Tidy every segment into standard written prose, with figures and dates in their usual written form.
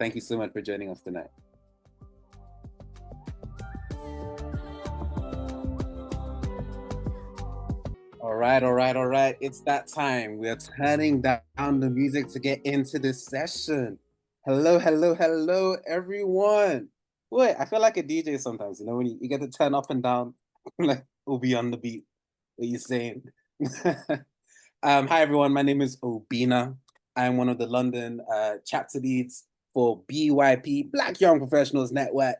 Thank you so much for joining us tonight. All right. It's that time. We're turning down the music to get into this session. Hello, everyone. Wait, I feel like a DJ sometimes, when you get to turn up and down, like we'll be on the beat. What you saying? Hi, everyone. My name is Obina. I'm one of the London chapter leads for BYP, Black Young Professionals Network.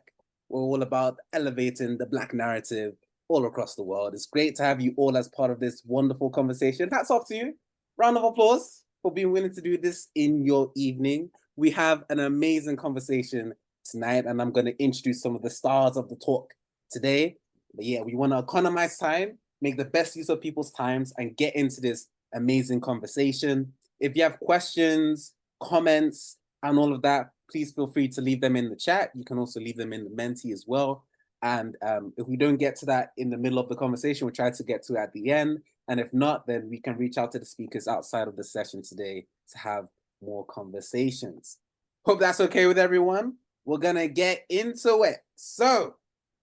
We're all about elevating the Black narrative all across the world. It's great to have you all as part of this wonderful conversation. Hats off to you. Round of applause for being willing to do this in your evening. We have an amazing conversation tonight, and I'm going to introduce some of the stars of the talk today. But yeah, we want to economize time, make the best use of people's times, and get into this amazing conversation. If you have questions, comments, and all of that, please feel free to leave them in the chat. You can also leave them in the Menti as well. And if we don't get to that in the middle of the conversation, we'll try to get to it at the end. And if not, then we can reach out to the speakers outside of the session today to have more conversations. Hope that's okay with everyone. We're going to get into it. So,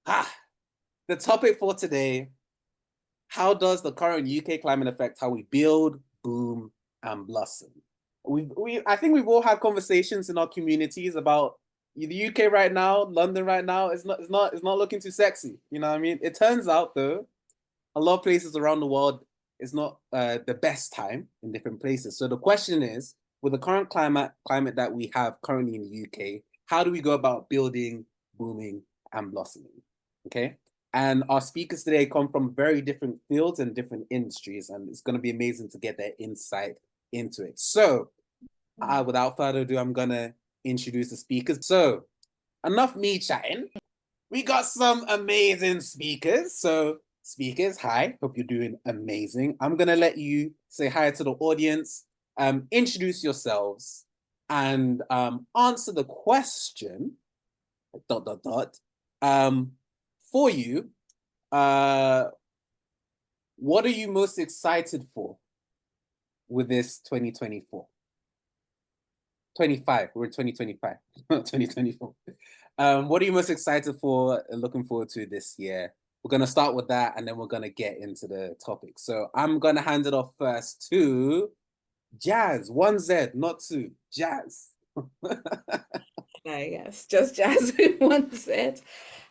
the topic for today: how does the current UK climate affect how we build, boom, and blossom? I think we've all had conversations in our communities about the UK right now, London right now. It's not looking too sexy. You know what I mean? It turns out though, a lot of places around the world, it's not the best time in different places. So the question is, with the current climate that we have currently in the UK, how do we go about building, booming, and blossoming? Okay. And our speakers today come from very different fields and different industries, and it's going to be amazing to get their insight into it. So, without further ado, I'm going to introduce the speakers. So, enough me chatting. We got some amazing speakers. So, speakers, hi. Hope you're doing amazing. I'm going to let you say hi to the audience, introduce yourselves, and answer the question, ... for you, what are you most excited for with this 2024? 25, we're in 2025, not 2024. What are you most excited for, looking forward to this year? We're going to start with that, and then we're going to get into the topic. So I'm going to hand it off first to Jazz, 1Z, not 2, Jazz. Yes, just Jazz with 1Z.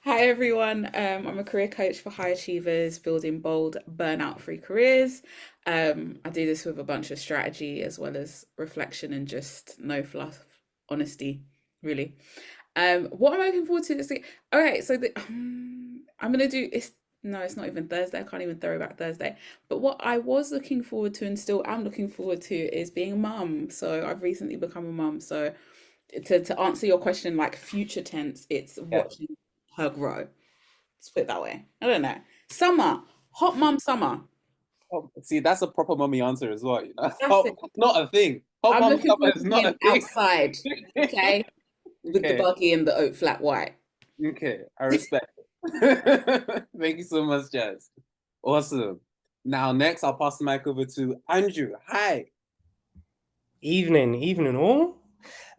Hi everyone. I'm a career coach for high achievers building bold, burnout-free careers. I do this with a bunch of strategy as well as reflection and just no fluff, honesty, really. What am I looking forward to this week? Okay, so I'm gonna do it's no, it's not even Thursday. I can't even throw back Thursday. But what I was looking forward to and still am looking forward to is being a mum. So I've recently become a mum. So to answer your question, like future tense, it's Yeah. watching her grow. Let's put it that way. I don't know. Summer, hot mum summer. Oh, see, that's a proper mummy answer as well. That's it. Not a thing. Hot I'm mum looking summer forward is to not a being thing. outside, okay, with the Okay. buggy and the oat flat white. Okay, I respect it. Thank you so much, Jazz. Awesome. Now, next, I'll pass the mic over to Andrew. Hi. Evening all.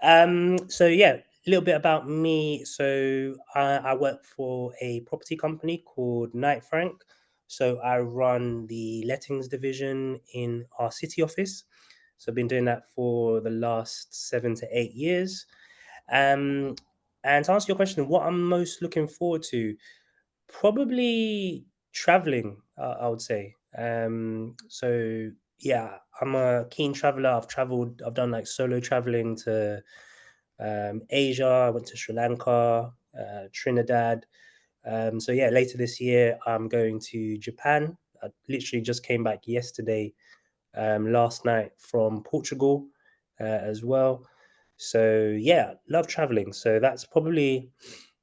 So yeah, a little bit about me. So I work for a property company called Knight Frank. So I run the lettings division in our city office. So I've been doing that for the last 7 to 8 years. And to answer your question, what I'm most looking forward to, probably traveling, I would say. So yeah, I'm a keen traveler. I've done like solo traveling to Asia. I went to Sri Lanka, Trinidad. So yeah, later this year, I'm going to Japan. I literally just came back yesterday, last night from Portugal as well. So yeah, love traveling. So that's probably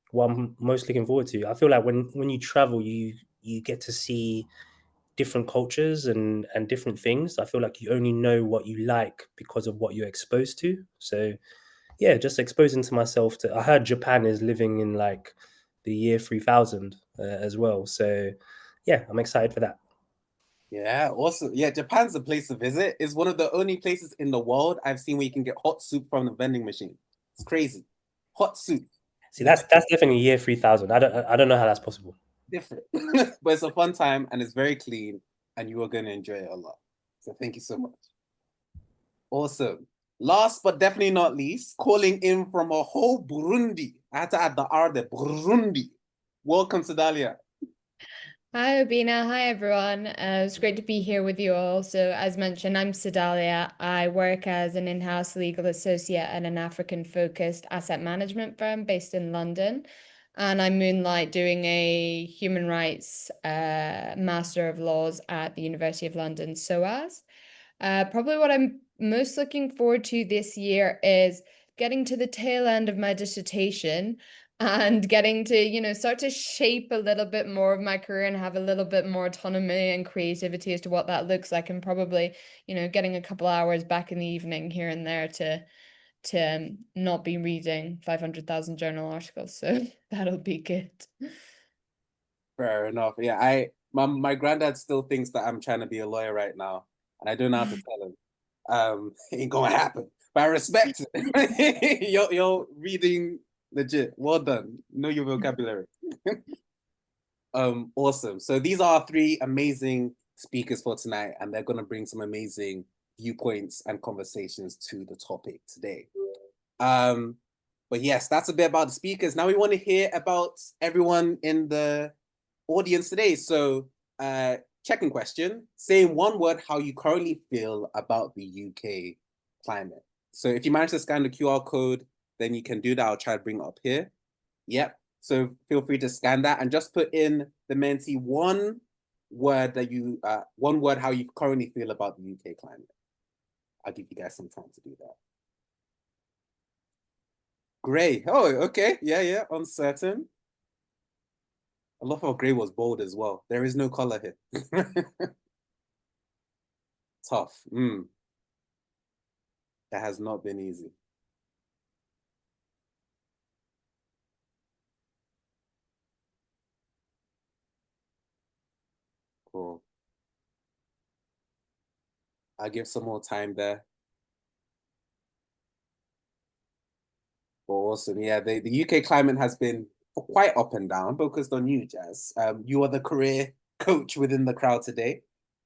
what I'm most looking forward to. I feel like when you travel, you get to see different cultures and different things. I feel like you only know what you like because of what you're exposed to. So yeah, just exposing to myself to. I heard Japan is living in like the year 3000 as well. So yeah, I'm excited for that. Yeah, awesome. Yeah, Japan's a place to visit. It's one of the only places in the world I've seen where you can get hot soup from the vending machine. It's crazy. hot soup. See, that's definitely year 3000. I don't know how that's possible. Different, but it's a fun time and it's very clean, and you are going to enjoy it a lot. So thank you so much. Awesome. Last but definitely not least, calling in from a whole Burundi. I had to add the R there, Burundi. Welcome, Sedalia. Hi, Obina. Hi, everyone. It's great to be here with you all. So, as mentioned, I'm Sedalia. I work as an in-house legal associate at an African-focused asset management firm based in London. And I moonlight doing a human rights Master of Laws at the University of London, SOAS. Probably what I'm most looking forward to this year is getting to the tail end of my dissertation and getting to, start to shape a little bit more of my career and have a little bit more autonomy and creativity as to what that looks like, and probably, getting a couple hours back in the evening here and there to not be reading 500,000 journal articles. So that'll be good. Fair enough. Yeah, my granddad still thinks that I'm trying to be a lawyer right now, and I don't know how to tell him. Ain't gonna happen. But I respect it. you're reading legit. Well done. Know your vocabulary. Awesome. So these are three amazing speakers for tonight, and they're gonna bring some amazing viewpoints and conversations to the topic today. But yes, that's a bit about the speakers. Now we want to hear about everyone in the audience today. So checking question, say in one word how you currently feel about the UK climate. So if you manage to scan the QR code, then you can do that. I'll try to bring it up here. Yep. So feel free to scan that and just put in the mentee one word how you currently feel about the UK climate. I'll give you guys some time to do that. Gray. Oh, okay. Yeah. Uncertain. I love how gray was bold as well. There is no color here. Tough. That has not been easy. Cool. I'll give some more time there. Awesome. Yeah, the UK climate has been quite up and down. Focused on you, Jazz. You are the career coach within the crowd today.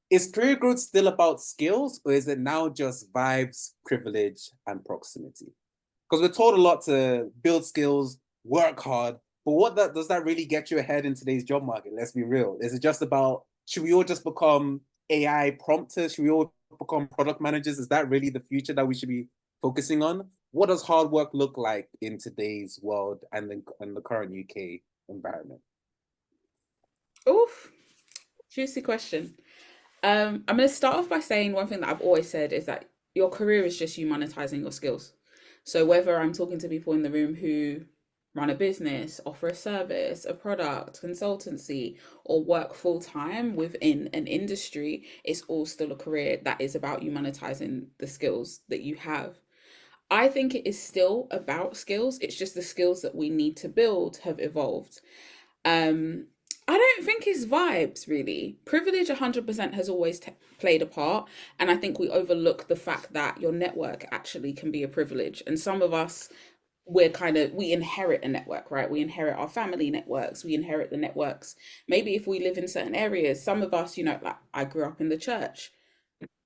Is career growth still about skills, or is it now just vibes, privilege, and proximity? Because we're told a lot to build skills, work hard, but does that really get you ahead in today's job market? Let's be real. Is it just about, should we all just become AI prompters? Should we all become product managers? Is that really the future that we should be focusing on? What does hard work look like in today's world and the current UK environment? Oof, juicy question. I'm going to start off by saying one thing that I've always said is that your career is just you monetizing your skills. So whether I'm talking to people in the room who run a business, offer a service, a product, consultancy, or work full time within an industry, it's all still a career that is about you monetizing the skills that you have. I think it is still about skills. It's just the skills that we need to build have evolved. Um, I don't think it's vibes really. Privilege 100% has always played a part, and I think we overlook the fact that your network actually can be a privilege. And some of us, we inherit a network, right? We inherit our family networks, we inherit the networks. Maybe if we live in certain areas, some of us, like I grew up in the church.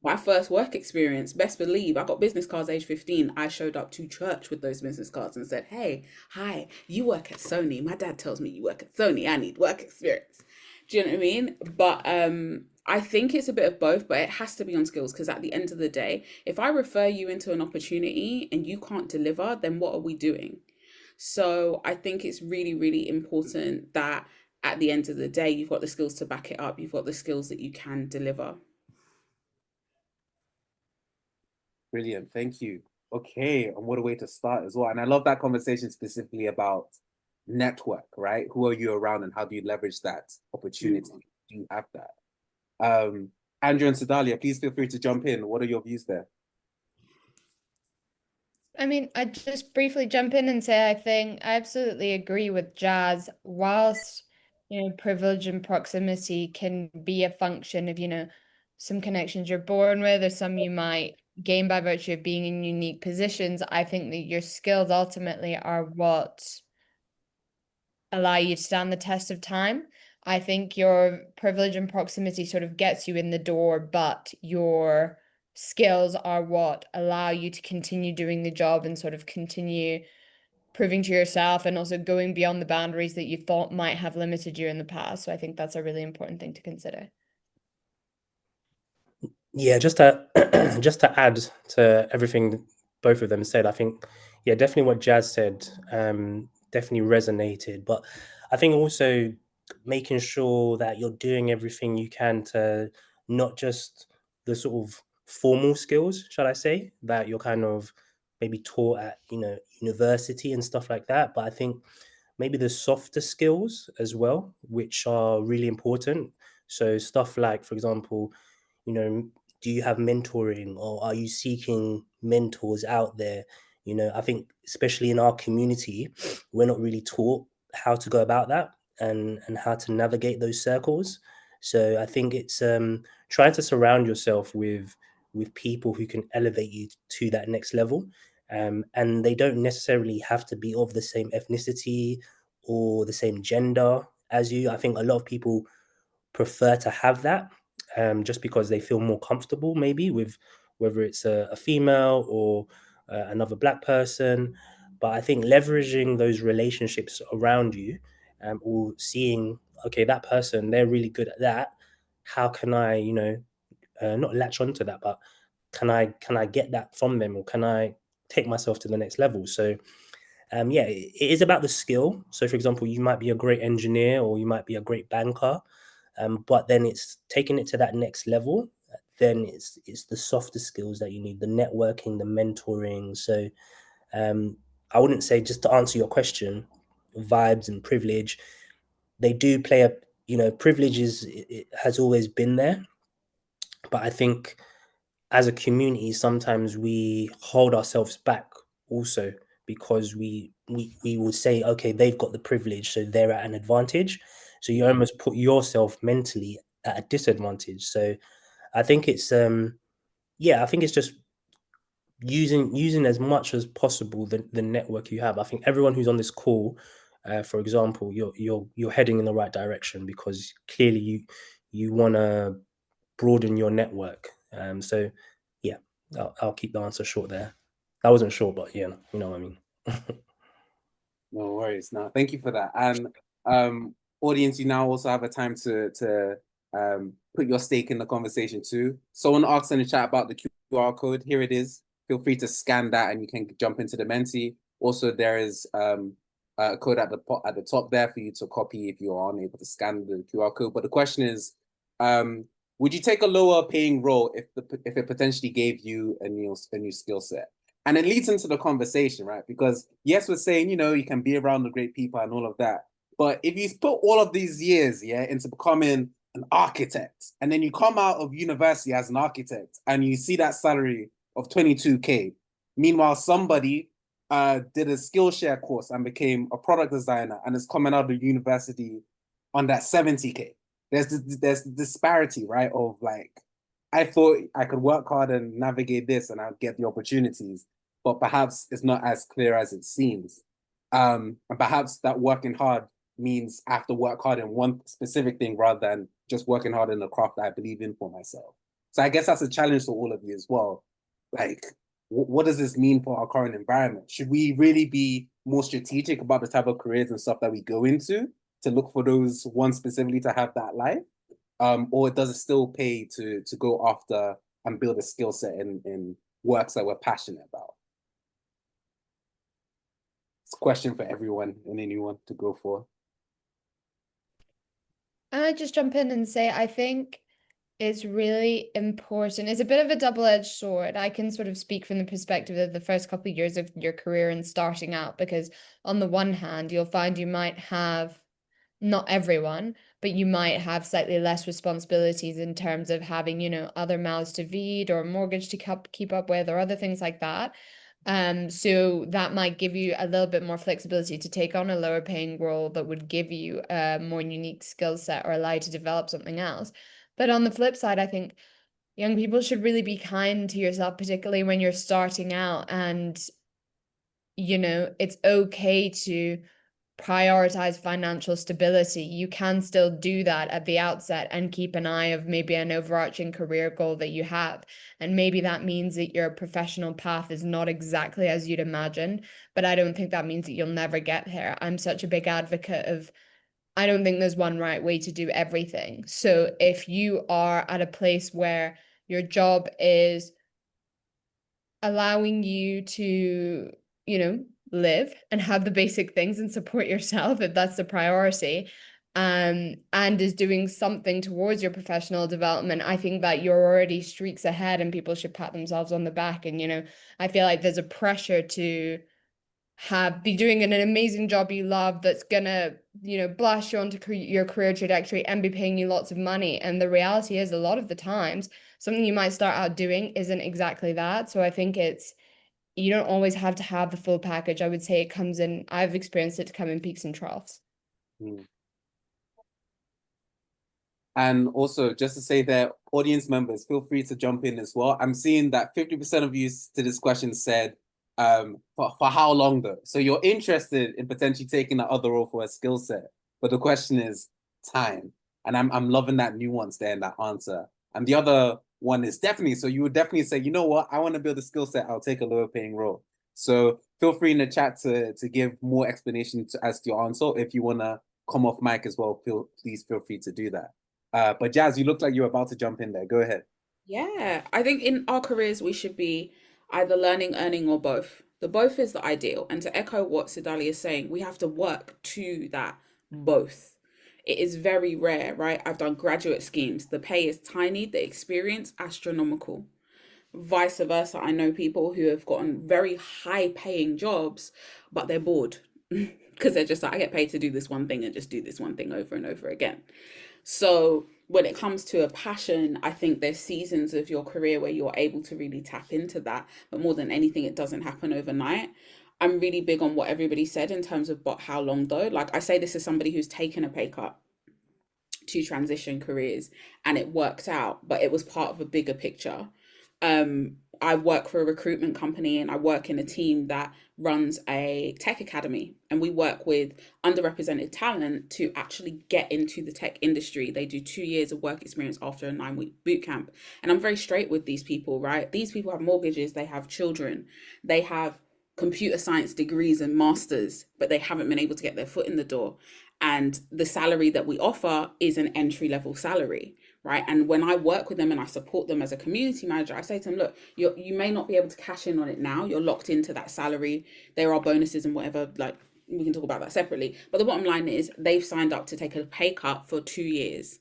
My first work experience, best believe, I got business cards age 15. I showed up to church with those business cards and said, hey, hi, you work at Sony. My dad tells me you work at Sony. I need work experience. Do you know what I mean? But I think it's a bit of both, but it has to be on skills, because at the end of the day, if I refer you into an opportunity and you can't deliver, then what are we doing? So I think it's really, really important that at the end of the day, you've got the skills to back it up. You've got the skills that you can deliver. Brilliant. Thank you. Okay. And what a way to start as well. And I love that conversation specifically about network, right? Who are you around and how do you leverage that opportunity? Do you have that? Andrew and Sedalia, please feel free to jump in. What are your views there? I mean, I just briefly jump in and say I think I absolutely agree with Jazz. Whilst, privilege and proximity can be a function of, some connections you're born with or some you might gain by virtue of being in unique positions. I think that your skills ultimately are what allow you to stand the test of time. I think your privilege and proximity sort of gets you in the door, but your skills are what allow you to continue doing the job and sort of continue proving to yourself and also going beyond the boundaries that you thought might have limited you in the past. So I think that's a really important thing to consider. Yeah, just to just to add to everything both of them said, I think, yeah, definitely what Jazz said definitely resonated. But I think also making sure that you're doing everything you can to not just the sort of formal skills, shall I say, that you're kind of maybe taught at, university and stuff like that. But I think maybe the softer skills as well, which are really important. So stuff like, for example, do you have mentoring, or are you seeking mentors out there? I think especially in our community, we're not really taught how to go about that and how to navigate those circles. So I think it's trying to surround yourself with people who can elevate you to that next level. And they don't necessarily have to be of the same ethnicity or the same gender as you. I think a lot of people prefer to have that, just because they feel more comfortable, maybe with whether it's a female or another black person. But I think leveraging those relationships around you, or seeing, okay, that person, they're really good at that. How can I, not latch onto that, but can I get that from them, or can I take myself to the next level? So yeah, it is about the skill. So, for example, you might be a great engineer or you might be a great banker, but then it's taking it to that next level. Then it's the softer skills that you need, the networking, the mentoring. So I wouldn't say, just to answer your question, vibes and privilege, they do play a, privilege it has always been there, but I think as a community, sometimes we hold ourselves back also, because we will say, okay, they've got the privilege, so they're at an advantage. So you almost put yourself mentally at a disadvantage. So I think it's yeah, I think it's just using as much as possible the network you have. I think everyone who's on this call, for example, you're heading in the right direction, because clearly you want to broaden your network. So yeah, I'll keep the answer short there. That wasn't short, but yeah, you know what I mean. No worries. No, thank you for that. And audience, you now also have a time to put your stake in the conversation too. Someone asked in the chat about the QR code. Here it is. Feel free to scan that and you can jump into the Menti. Also, there is a code at the top there for you to copy if you are unable to scan the QR code. But the question is, would you take a lower paying role if it potentially gave you a new skill set? And it leads into the conversation, right? Because yes, we're saying, you can be around the great people and all of that. But if you put all of these years, into becoming an architect, and then you come out of university as an architect and you see that salary of 22K. Meanwhile, somebody did a Skillshare course and became a product designer and is coming out of university on that 70K. There's the disparity, right? Of like, I thought I could work hard and navigate this and I'd get the opportunities, but perhaps it's not as clear as it seems. And perhaps that working hard means I have to work hard in one specific thing rather than just working hard in the craft that I believe in for myself. So I guess that's a challenge for all of you as well. Like, what does this mean for our current environment? Should we really be more strategic about the type of careers and stuff that we go into to look for those ones specifically to have that life? Or does it still pay to go after and build a skill set in works that we're passionate about? It's a question for everyone and anyone to go for. I just jump in and say, I think it's really important. It's a bit of a double-edged sword. I can sort of speak from the perspective of the first couple of years of your career and starting out, because on the one hand, you'll find you might have, not everyone, but you might have slightly less responsibilities in terms of having, other mouths to feed or a mortgage to keep up with or other things like that. So that might give you a little bit more flexibility to take on a lower paying role that would give you a more unique skill set or allow you to develop something else. But on the flip side, I think young people should really be kind to yourself, particularly when you're starting out. And, it's okay to prioritize financial stability. You can still do that at the outset and keep an eye of maybe an overarching career goal that you have. And maybe that means that your professional path is not exactly as you'd imagine, but I don't think that means that you'll never get there. I'm such a big advocate of, I don't think there's one right way to do everything. So if you are at a place where your job is allowing you to, live and have the basic things and support yourself, if that's the priority, and is doing something towards your professional development, I think that you're already streaks ahead and people should pat themselves on the back. And, I feel like there's a pressure to be doing an amazing job you love that's gonna, blast you onto your career trajectory and be paying you lots of money. And the reality is, a lot of the times, something you might start out doing isn't exactly that. So I think you don't always have to have the full package. I would say it comes in, I've experienced it to come in peaks and troughs. Mm. And also, just to say that audience members, feel free to jump in as well. I'm seeing that 50% of you to this question said, for how long though? So you're interested in potentially taking that other role for a skill set, but the question is time. And I'm loving that nuance there in that answer. And the other one is definitely, so you would definitely say, you know what, I want to build a skill set, I'll take a lower paying role. So feel free in the chat to give more explanation as to your answer. If you want to come off mic as well, please feel free to do that. But Jazz, you look like you're about to jump in there. Go ahead. Yeah, I think in our careers we should be either learning, earning, or both. The both is the ideal. And to echo what Sidalia is saying, we have to work to that both. It is very rare, right? I've done graduate schemes. The pay is tiny, the experience astronomical. Vice versa, I know people who have gotten very high paying jobs, but they're bored because they're just like, I get paid to do this one thing and just do this one thing over and over again. So when it comes to a passion, I think there's seasons of your career where you're able to really tap into that. But more than anything, it doesn't happen overnight. I'm really big on what everybody said in terms of, but how long though? Like I say this as somebody who's taken a pay cut to transition careers and it worked out, but it was part of a bigger picture. I work for a recruitment company and I work in a team that runs a tech academy, and we work with underrepresented talent to actually get into the tech industry. They do 2 years of work experience after a 9-week boot camp. And I'm very straight with these people, right? These people have mortgages, they have children, they have computer science degrees and masters, but they haven't been able to get their foot in the door. And the salary that we offer is an entry level salary, right? And when I work with them and I support them as a community manager, I say to them, look, you may not be able to cash in on it now. You're locked into that salary. There are bonuses and whatever, like we can talk about that separately. But the bottom line is they've signed up to take a pay cut for 2 years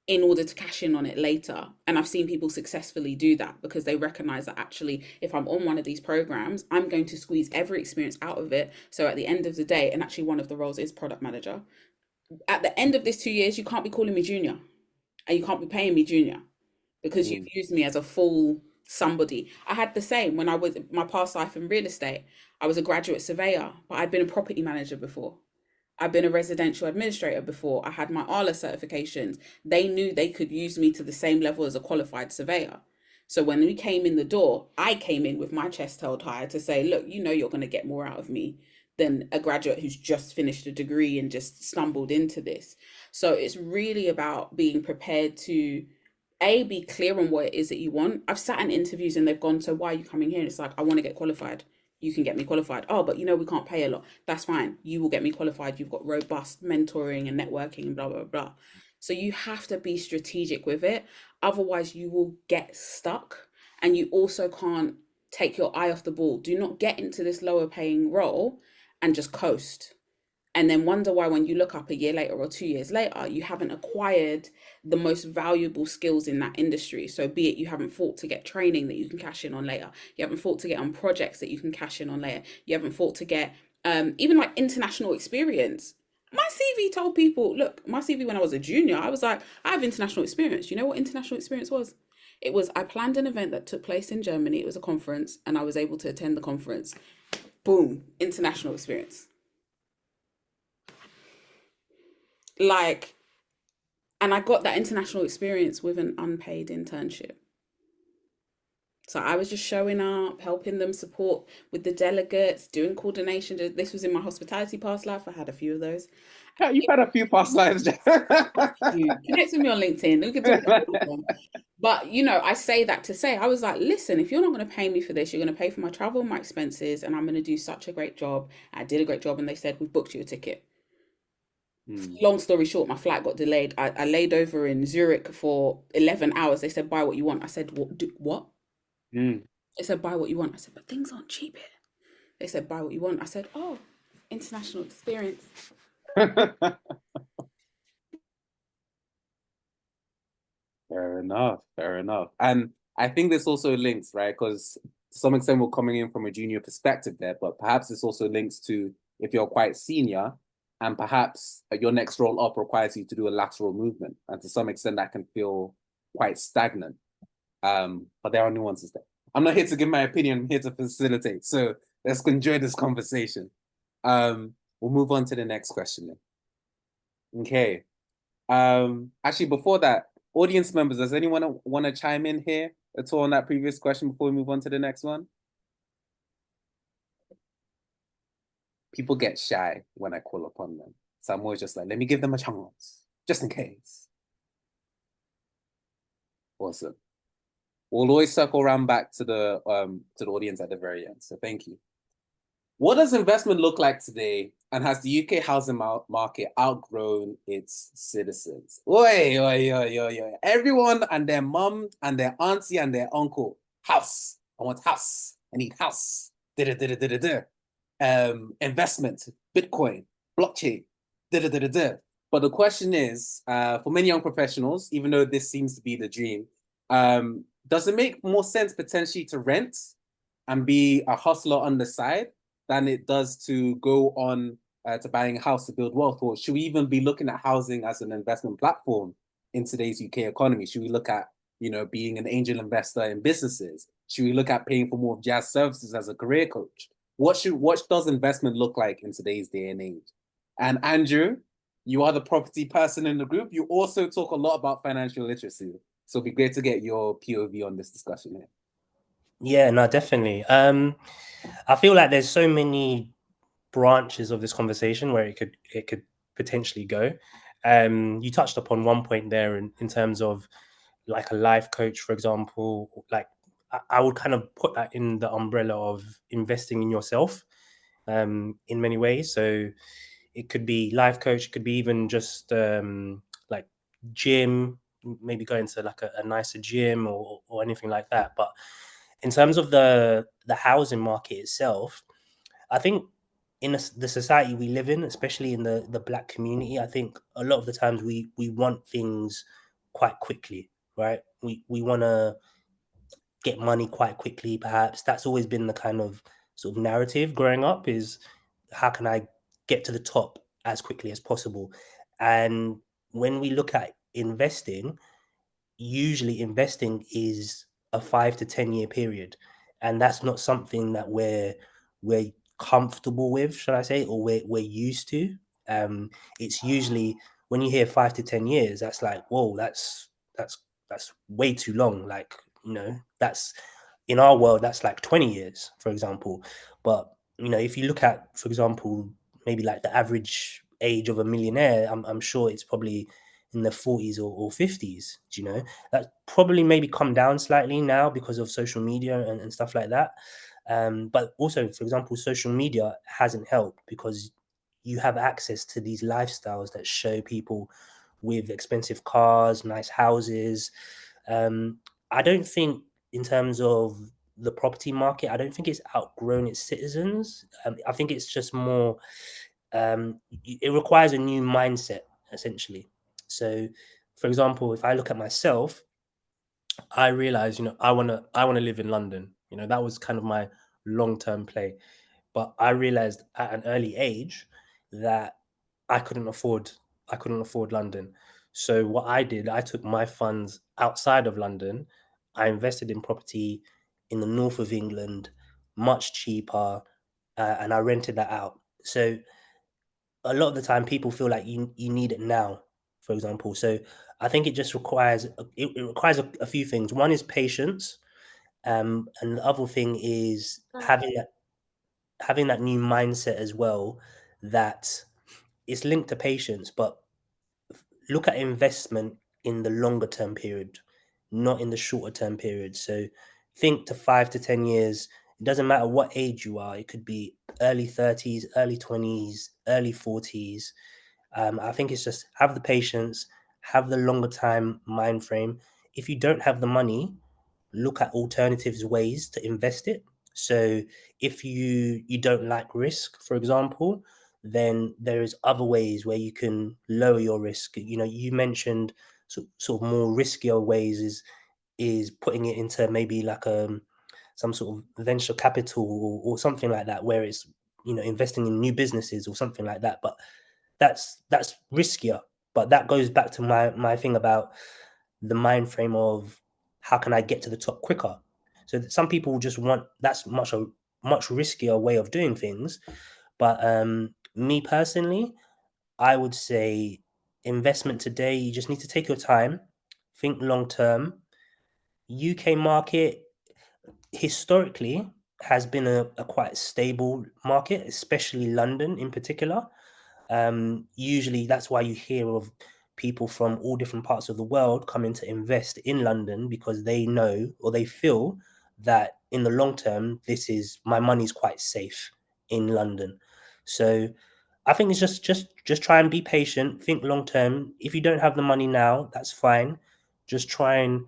in order to cash in on it later. And I've seen people successfully do that because they recognize that actually, if I'm on one of these programs, I'm going to squeeze every experience out of it. So at the end of the day, and actually one of the roles is product manager, at the end of this 2 years, you can't be calling me junior and you can't be paying me junior because you've used me as a full somebody. I had the same when I was my past life in real estate. I was a graduate surveyor, but I'd been a property manager before. I've been a residential administrator before. I had my ALA certifications. They knew they could use me to the same level as a qualified surveyor. So when we came in the door, I came in with my chest held high to say, look, you're going to get more out of me than a graduate who's just finished a degree and just stumbled into this. So it's really about being prepared to be clear on what it is that you want. I've sat in interviews and they've gone, so why are you coming here? And it's like, I want to get qualified. You can get me qualified. Oh, but we can't pay a lot. That's fine. You will get me qualified. You've got robust mentoring and networking and blah, blah, blah. So you have to be strategic with it. Otherwise, you will get stuck and you also can't take your eye off the ball. Do not get into this lower paying role and just coast. And then wonder why when you look up a year later or 2 years later, you haven't acquired the most valuable skills in that industry. So be it you haven't fought to get training that you can cash in on later. You haven't fought to get on projects that you can cash in on later. You haven't fought to get even like international experience. My CV told people, look, my CV when I was a junior, I was like, I have international experience. You know what international experience was? It was, I planned an event that took place in Germany. It was a conference and I was able to attend the conference. Boom, international experience. And I got that international experience with an unpaid internship. So I was just showing up, helping them support with the delegates, doing coordination. This was in my hospitality past life. I had a few of those. Yeah, you've had a few past lives. Connect with me on LinkedIn. We can talk about them. But I say that to say, I was like, listen, if you're not going to pay me for this, you're going to pay for my travel and my expenses, and I'm going to do such a great job. I did a great job, and they said, we've booked you a ticket. Long story short, my flight got delayed. I laid over in Zurich for 11 hours. They said, buy what you want. I said, what? They said, buy what you want. I said, but things aren't cheap here. They said, buy what you want. I said, oh, international experience. Fair enough. Fair enough. And I think this also links, right? Because to some extent we're coming in from a junior perspective there, but perhaps this also links to if you're quite senior and perhaps your next role up requires you to do a lateral movement. And to some extent that can feel quite stagnant. But there are nuances there. I'm not here to give my opinion, I'm here to facilitate. So let's enjoy this conversation. We'll move on to the next question then. Okay. Actually, before that, audience members, does anyone want to chime in here at all on that previous question before we move on to the next one? People get shy when I call upon them. So I'm always just like, let me give them a chance, just in case. Awesome. We'll always circle around back to the audience at the very end. So thank you. What does investment look like today, and has the UK housing market outgrown its citizens? Oi, oi, oi, oi, oi. Everyone and their mum and their auntie and their uncle. House. I want house. I need house. Investment, Bitcoin, blockchain. But the question is, for many young professionals, even though this seems to be the dream, does it make more sense potentially to rent and be a hustler on the side than it does to go on to buying a house to build wealth? Or should we even be looking at housing as an investment platform in today's UK economy? Should we look at, being an angel investor in businesses? Should we look at paying for more of Jazz services as a career coach? What does investment look like in today's day and age? And Andrew, you are the property person in the group. You also talk a lot about financial literacy. So it'd be great to get your POV on this discussion here. Yeah, no, definitely. I feel like there's so many branches of this conversation where it could potentially go. You touched upon one point there in terms of like a life coach, for example. Like I would kind of put that in the umbrella of investing in yourself in many ways. So it could be life coach, it could be even just like gym, maybe going to like a nicer gym or anything like that. But in terms of the housing market itself, I think in the society we live in, especially in the Black community, I think a lot of the times we want things quite quickly, right? We want to get money quite quickly. Perhaps that's always been the kind of sort of narrative growing up, is how can I get to the top as quickly as possible? And when we look at investing, usually investing is a 5 to 10 year period, and that's not something that we're comfortable with, should I say, or we're used to. It's usually, when you hear 5 to 10 years, that's like, whoa, that's way too long. Like, that's, in our world, that's like 20 years, for example. But if you look at, for example, maybe like the average age of a millionaire, I'm sure it's probably in the 40s or 50s. That probably maybe come down slightly now because of social media and stuff like that. But also, for example, social media hasn't helped because you have access to these lifestyles that show people with expensive cars, nice houses. I don't think, in terms of the property market, I don't think it's outgrown its citizens. I think it's just more, it requires a new mindset, essentially. So, for example, if I look at myself, I realize, I want to live in London. That was kind of my long-term play. But I realized at an early age that I couldn't afford London. So what I did, I took my funds outside of London. I invested in property in the north of England, much cheaper, and I rented that out. So a lot of the time people feel like you need it now, for example. So I think it just requires it requires a few things. One is patience, And the other thing is having that new mindset as well, that it's linked to patience, but look at investment in the longer term period, not in the shorter term period. So think to 5 to 10 years. It doesn't matter what age you are. It could be early 30s, early 20s, early 40s. I think it's just have the patience, have the longer time mind frame. If you don't have the money, look at alternatives ways to invest it. So if you don't like risk, for example, then there is other ways where you can lower your risk. You know, you mentioned sort of more riskier ways is putting it into maybe like some sort of venture capital or something like that, where it's, you know, investing in new businesses or something like that. But that's riskier. But that goes back to my thing about the mind frame of how can I get to the top quicker. So that some people just want that's much riskier way of doing things. But me personally, I would say investment today, you just need to take your time, think long term. UK market historically has been a quite stable market, especially London in particular. Usually that's why you hear of people from all different parts of the world coming to invest in London, because they know or they feel that in the long term, this is my money's quite safe in London. So I think it's just try and be patient, think long term. If you don't have the money now, that's fine. Just try and,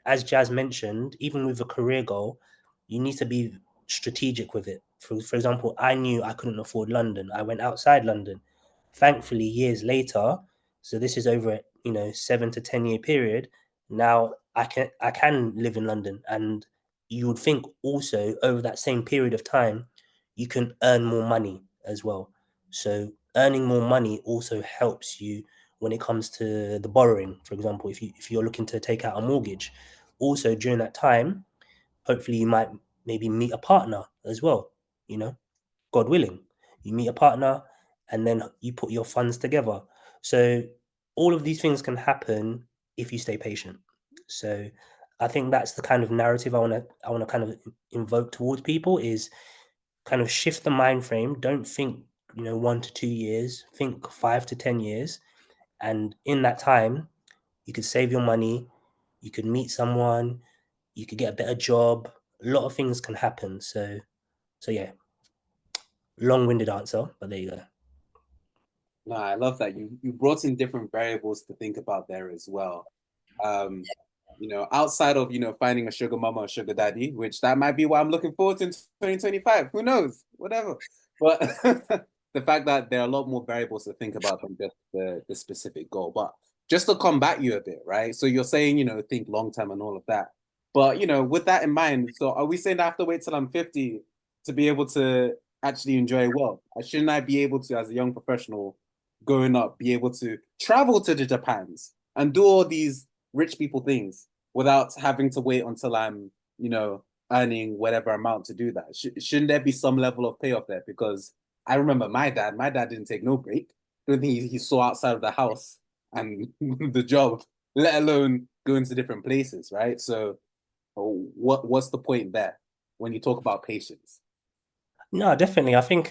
as Jazz mentioned, even with a career goal, you need to be strategic with it. For example, I knew I couldn't afford London. I went outside London. Thankfully, years later, so this is over, 7 to 10 year period. Now I can live in London, and you would think also over that same period of time, you can earn more money as well. So earning more money also helps you when it comes to the borrowing. For example, if you're looking to take out a mortgage, also during that time, hopefully you might maybe meet a partner as well. You know, God willing, you meet a partner and then you put your funds together. So all of these things can happen if you stay patient. So I think that's the kind of narrative I want to kind of invoke towards people is kind of shift the mind frame. Don't think, 1 to 2 years, think 5 to 10 years. And in that time, you could save your money, you could meet someone, you could get a better job. A lot of things can happen. So yeah, long-winded answer, but there you go. No, I love that. You brought in different variables to think about there as well. Um, outside of, finding a sugar mama or sugar daddy, which that might be what I'm looking forward to in 2025. Who knows? Whatever. But the fact that there are a lot more variables to think about than just the specific goal. But just to combat you a bit, right? So you're saying, think long term and all of that. But, with that in mind, so are we saying that I have to wait till I'm 50 to be able to actually enjoy wealth? Shouldn't I be able to, as a young professional growing up, be able to travel to the Japans and do all these rich people things without having to wait until I'm, earning whatever amount to do that? Shouldn't there be some level of payoff there? Because I remember my dad didn't take no break. I don't think he saw outside of the house and the job, let alone going to different places, right? So what's the point there when you talk about patience? No, definitely. I think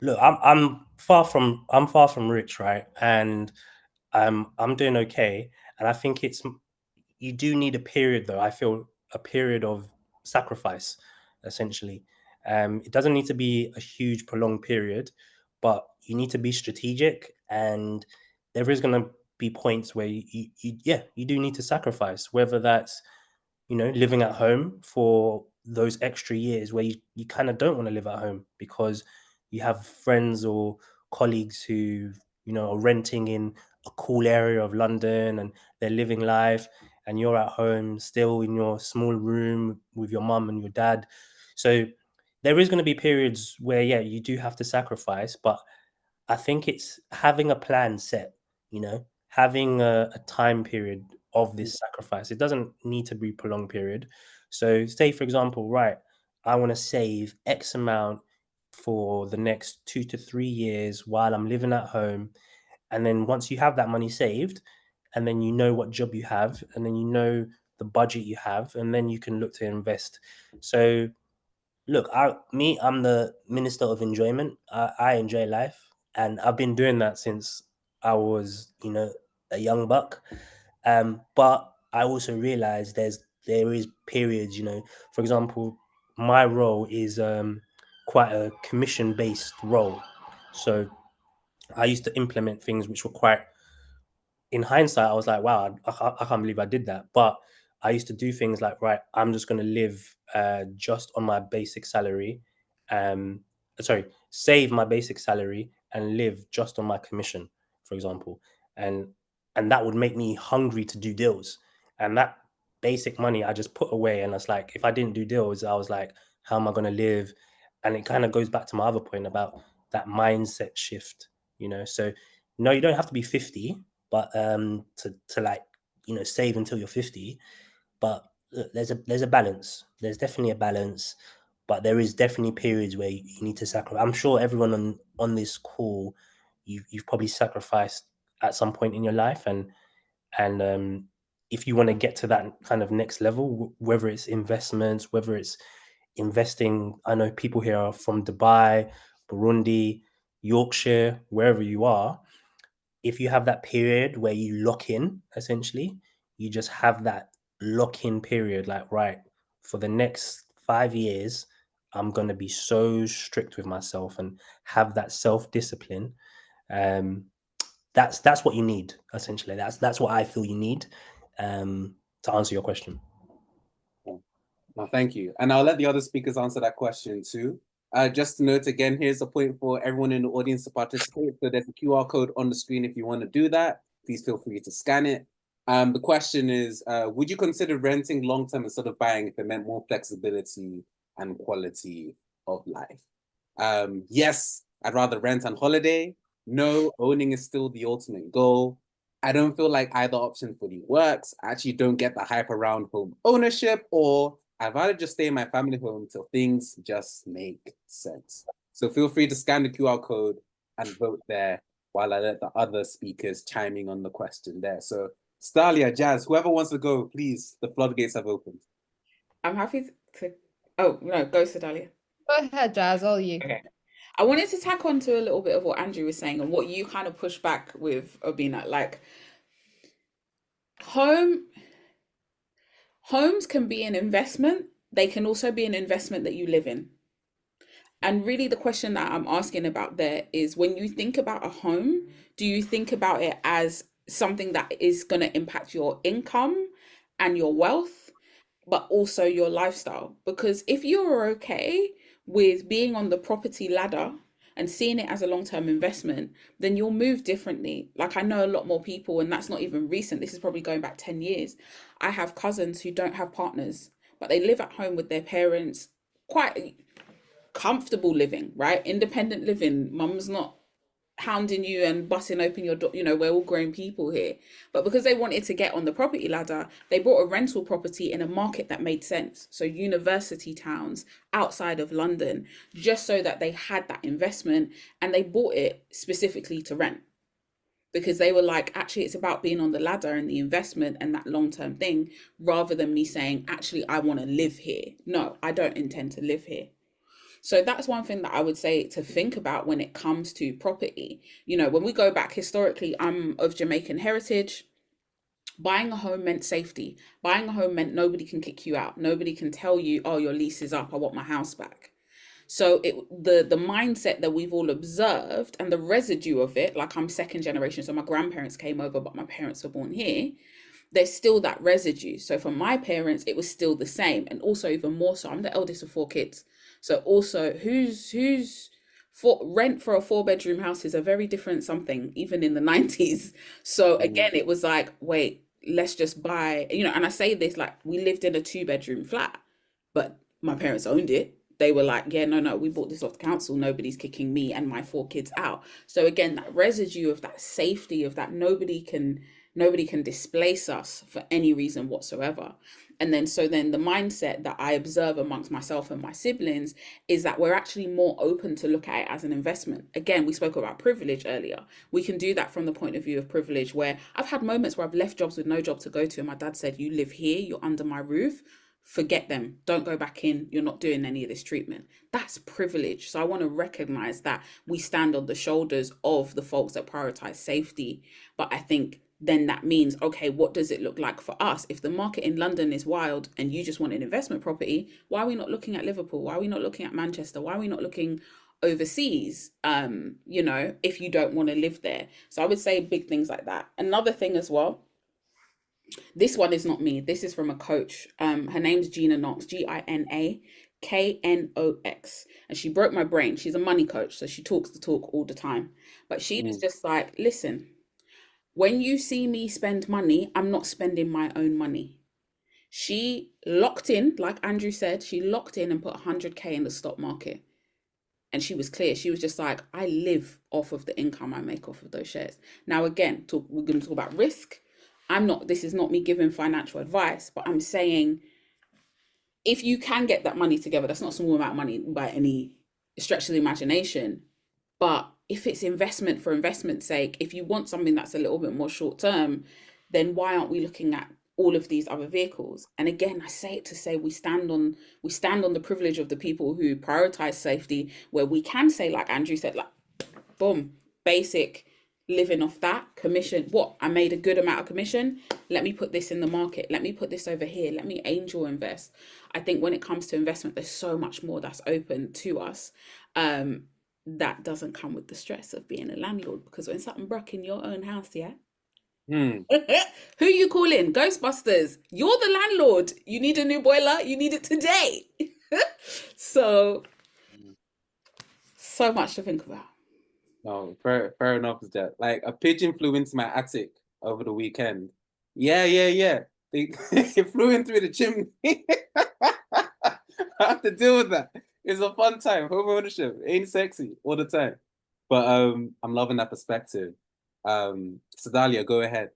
look, I'm far from rich, right? And I'm doing okay. And I think you do need a period though. I feel a period of sacrifice, essentially. It doesn't need to be a huge prolonged period, but you need to be strategic, and there is going to be points where you do need to sacrifice, whether that's, living at home for those extra years where you kind of don't want to live at home because you have friends or colleagues who, are renting in a cool area of London and they're living life, and you're at home still in your small room with your mum and your dad. So there is going to be periods where, yeah, you do have to sacrifice, but I think it's having a plan set, having a time period of this sacrifice. It doesn't need to be prolonged period. So say, for example, right, I want to save X amount for the next 2 to 3 years while I'm living at home. And then once you have that money saved, and then you know what job you have, and then you know the budget you have, and then you can look to invest. So look, I'm the minister of enjoyment. I enjoy life, and I've been doing that since I was, a young buck. But I also realize there is periods, for example, my role is quite a commission based role. So I used to implement things which were quite, in hindsight, I was like, wow, I can't believe I did that. But I used to do things like, right, I'm just going to live just on my basic salary. Sorry, save my basic salary and live just on my commission, for example. And that would make me hungry to do deals. And that basic money I just put away. And it's like, if I didn't do deals, I was like, how am I going to live? And it kind of goes back to my other point about that mindset shift, So no, you don't have to be 50, but to like, save until you're 50. But look, there's a balance. There's definitely a balance, but there is definitely periods where you need to sacrifice. I'm sure everyone on this call, you've probably sacrificed at some point in your life, and if you want to get to that kind of next level, whether it's investments, whether it's investing. I know people here are from Dubai, Burundi, Yorkshire, wherever you are. If you have that period where you lock in, essentially, you just have that lock in period, like, right, for the next 5 years, I'm going to be so strict with myself and have that self-discipline. That's what you need, essentially. That's what I feel you need, to answer your question. No, thank you. And I'll let the other speakers answer that question too. Just to note again, here's a point for everyone in the audience to participate. So there's a QR code on the screen if you want to do that. Please feel free to scan it. The question is, would you consider renting long-term instead of buying if it meant more flexibility and quality of life? Yes, I'd rather rent on holiday. No, owning is still the ultimate goal. I don't feel like either option fully works. I actually don't get the hype around home ownership, or I'd rather just stay in my family home till things just make sense. So feel free to scan the QR code and vote there while I let the other speakers chiming on the question there. So Stalia, Jazz, whoever wants to go, please, the floodgates have opened. I'm happy to. Oh, no, go Sedalia. Go ahead, Jazz, all you. Okay. I wanted to tack on to a little bit of what Andrew was saying and what you kind of push back with, Obina. Like, homes can be an investment. They can also be an investment that you live in. And really, the question that I'm asking about there is, when you think about a home, do you think about it as something that is going to impact your income and your wealth, but also your lifestyle? Because if you're okay with being on the property ladder and seeing it as a long-term investment, then you'll move differently. Like, I know a lot more people, and that's not even recent. This is probably going back 10 years. I have cousins who don't have partners, but they live at home with their parents, quite comfortable living, right? Independent living. Mum's not hounding you and busting open your door. We're all grown people here. But because they wanted to get on the property ladder, they bought a rental property in a market that made sense. So university towns outside of London, just so that they had that investment, and they bought it specifically to rent. Because they were like, actually, it's about being on the ladder and the investment and that long-term thing, rather than me saying, actually, I want to live here. No, I don't intend to live here. So that's one thing that I would say to think about when it comes to property. When we go back historically, I'm of Jamaican heritage. Buying a home meant safety. Buying a home meant nobody can kick you out. Nobody can tell you, oh, your lease is up, I want my house back. So the mindset that we've all observed and the residue of it, like, I'm second generation, so my grandparents came over, but my parents were born here. There's still that residue. So for my parents, it was still the same. And also, even more so, I'm the eldest of 4 kids. So also, who's for rent for a 4-bedroom house is a very different something, even in the 90s. So again, it was like, wait, let's just buy, and I say this, like, we lived in a 2-bedroom flat, but my parents owned it. They were like, yeah, no, we bought this off the council. Nobody's kicking me and my 4 kids out. So again, that residue of that safety, of that nobody can Nobody can displace us for any reason whatsoever. And then, so then the mindset that I observe amongst myself and my siblings is that we're actually more open to look at it as an investment. Again, we spoke about privilege earlier. We can do that from the point of view of privilege, where I've had moments where I've left jobs with no job to go to. And my dad said, "You live here, you're under my roof. Forget them. Don't go back in. You're not doing any of this treatment." That's privilege. So I want to recognize that we stand on the shoulders of the folks that prioritize safety. But I think then that means, okay, what does it look like for us? If the market in London is wild and you just want an investment property, why are we not looking at Liverpool? Why are we not looking at Manchester? Why are we not looking overseas? If you don't want to live there. So I would say big things like that. Another thing as well, this one is not me. This is from a coach. Her name's Gina Knox, GINAKNOX. And she broke my brain. She's a money coach, so she talks the talk all the time. But she was just like, listen, when you see me spend money, I'm not spending my own money. She locked in, like Andrew said, she locked in and put 100K in the stock market. And she was clear. She was just like, I live off of the income I make off of those shares. Now, again, we're going to talk about risk. This is not me giving financial advice, but I'm saying if you can get that money together, that's not a small amount of money by any stretch of the imagination. But if it's investment for investment's sake, if you want something that's a little bit more short term, then why aren't we looking at all of these other vehicles? And again, I say it to say we stand on the privilege of the people who prioritize safety, where we can say, like Andrew said, like, boom, basic, living off that commission. What, I made a good amount of commission, let me put this in the market, let me put this over here, let me angel invest. I think when it comes to investment, there's so much more that's open to us, that doesn't come with the stress of being a landlord, because when something broke in your own house, yeah, who you calling? Ghostbusters. You're the landlord. You need a new boiler, you need it today. so much to think about. No, fair enough, is that. Like, a pigeon flew into my attic over the weekend. Yeah. It flew in through the chimney. I have to deal with that. It's a fun time. Home ownership ain't sexy all the time. But I'm loving that perspective. Sedalia, go ahead.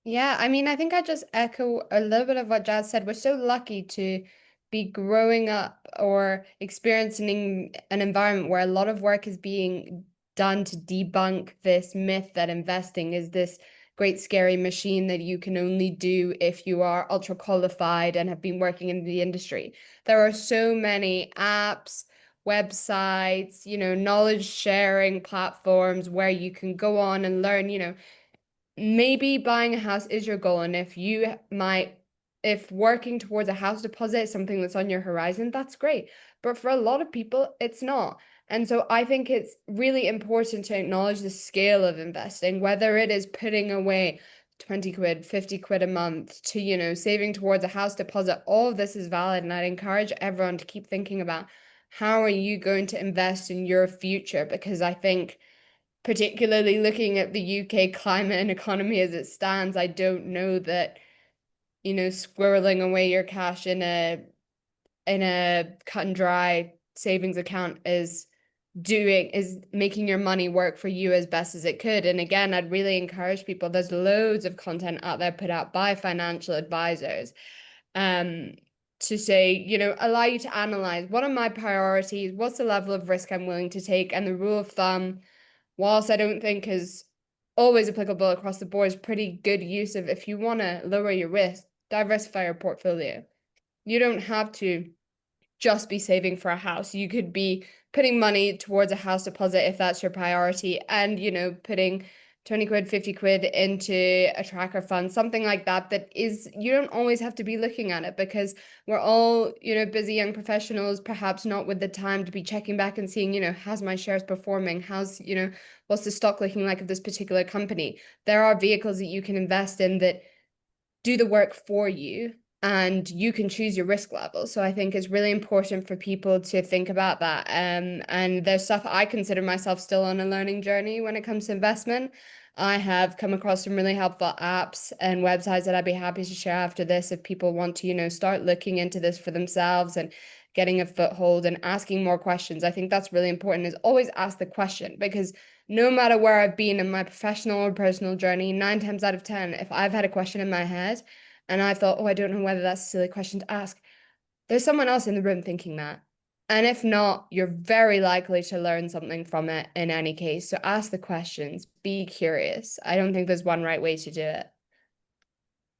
Yeah, I mean, I think I just echo a little bit of what Jazz said. We're so lucky to be growing up or experiencing an environment where a lot of work is being done to debunk this myth that investing is this great scary machine that you can only do if you are ultra qualified and have been working in the industry. There are so many apps, websites, knowledge sharing platforms where you can go on and learn, maybe buying a house is your goal, and if working towards a house deposit is something that's on your horizon, that's great. But for a lot of people, it's not. And so I think it's really important to acknowledge the scale of investing, whether it is putting away 20 quid, 50 quid a month to, saving towards a house deposit. All of this is valid. And I'd encourage everyone to keep thinking about how are you going to invest in your future? Because I think, particularly looking at the UK climate and economy as it stands, I don't know that, squirreling away your cash in a cut and dry savings account is making your money work for you as best as it could. And again, I'd really encourage people, there's loads of content out there put out by financial advisors, to say, allow you to analyze, what are my priorities, what's the level of risk I'm willing to take, and the rule of thumb, whilst I don't think is always applicable across the board, is pretty good use of, if you want to lower your risk, diversify your portfolio. You don't have to just be saving for a house. You could be putting money towards a house deposit if that's your priority, and putting 20 quid, 50 quid into a tracker fund, something like that. You don't always have to be looking at it, because we're all, busy young professionals, perhaps not with the time to be checking back and seeing, how's my shares performing? What's the stock looking like of this particular company? There are vehicles that you can invest in that do the work for you, and you can choose your risk level. So I think it's really important for people to think about that. And there's stuff, I consider myself still on a learning journey when it comes to investment. I have come across some really helpful apps and websites that I'd be happy to share after this if people want to, start looking into this for themselves and getting a foothold and asking more questions. I think that's really important, is always ask the question, because no matter where I've been in my professional or personal journey, 9 times out of 10, if I've had a question in my head and I thought, oh, I don't know whether that's a silly question to ask, there's someone else in the room thinking that. And if not, you're very likely to learn something from it in any case. So ask the questions, be curious. I don't think there's one right way to do it.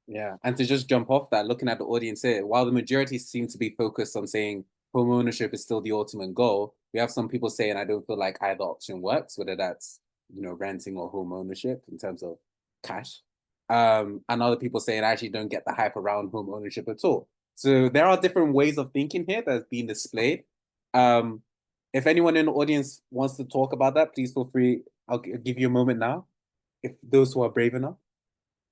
Yeah, and to just jump off that, looking at the audience here, while the majority seem to be focused on saying home ownership is still the ultimate goal, we have some people saying, I don't feel like either option works, whether that's, you know, renting or home ownership in terms of cash. And other people saying, I actually don't get the hype around home ownership at all. So there are different ways of thinking here that's being displayed. If anyone in the audience wants to talk about that, please feel free. I'll give you a moment now, if those who are brave enough.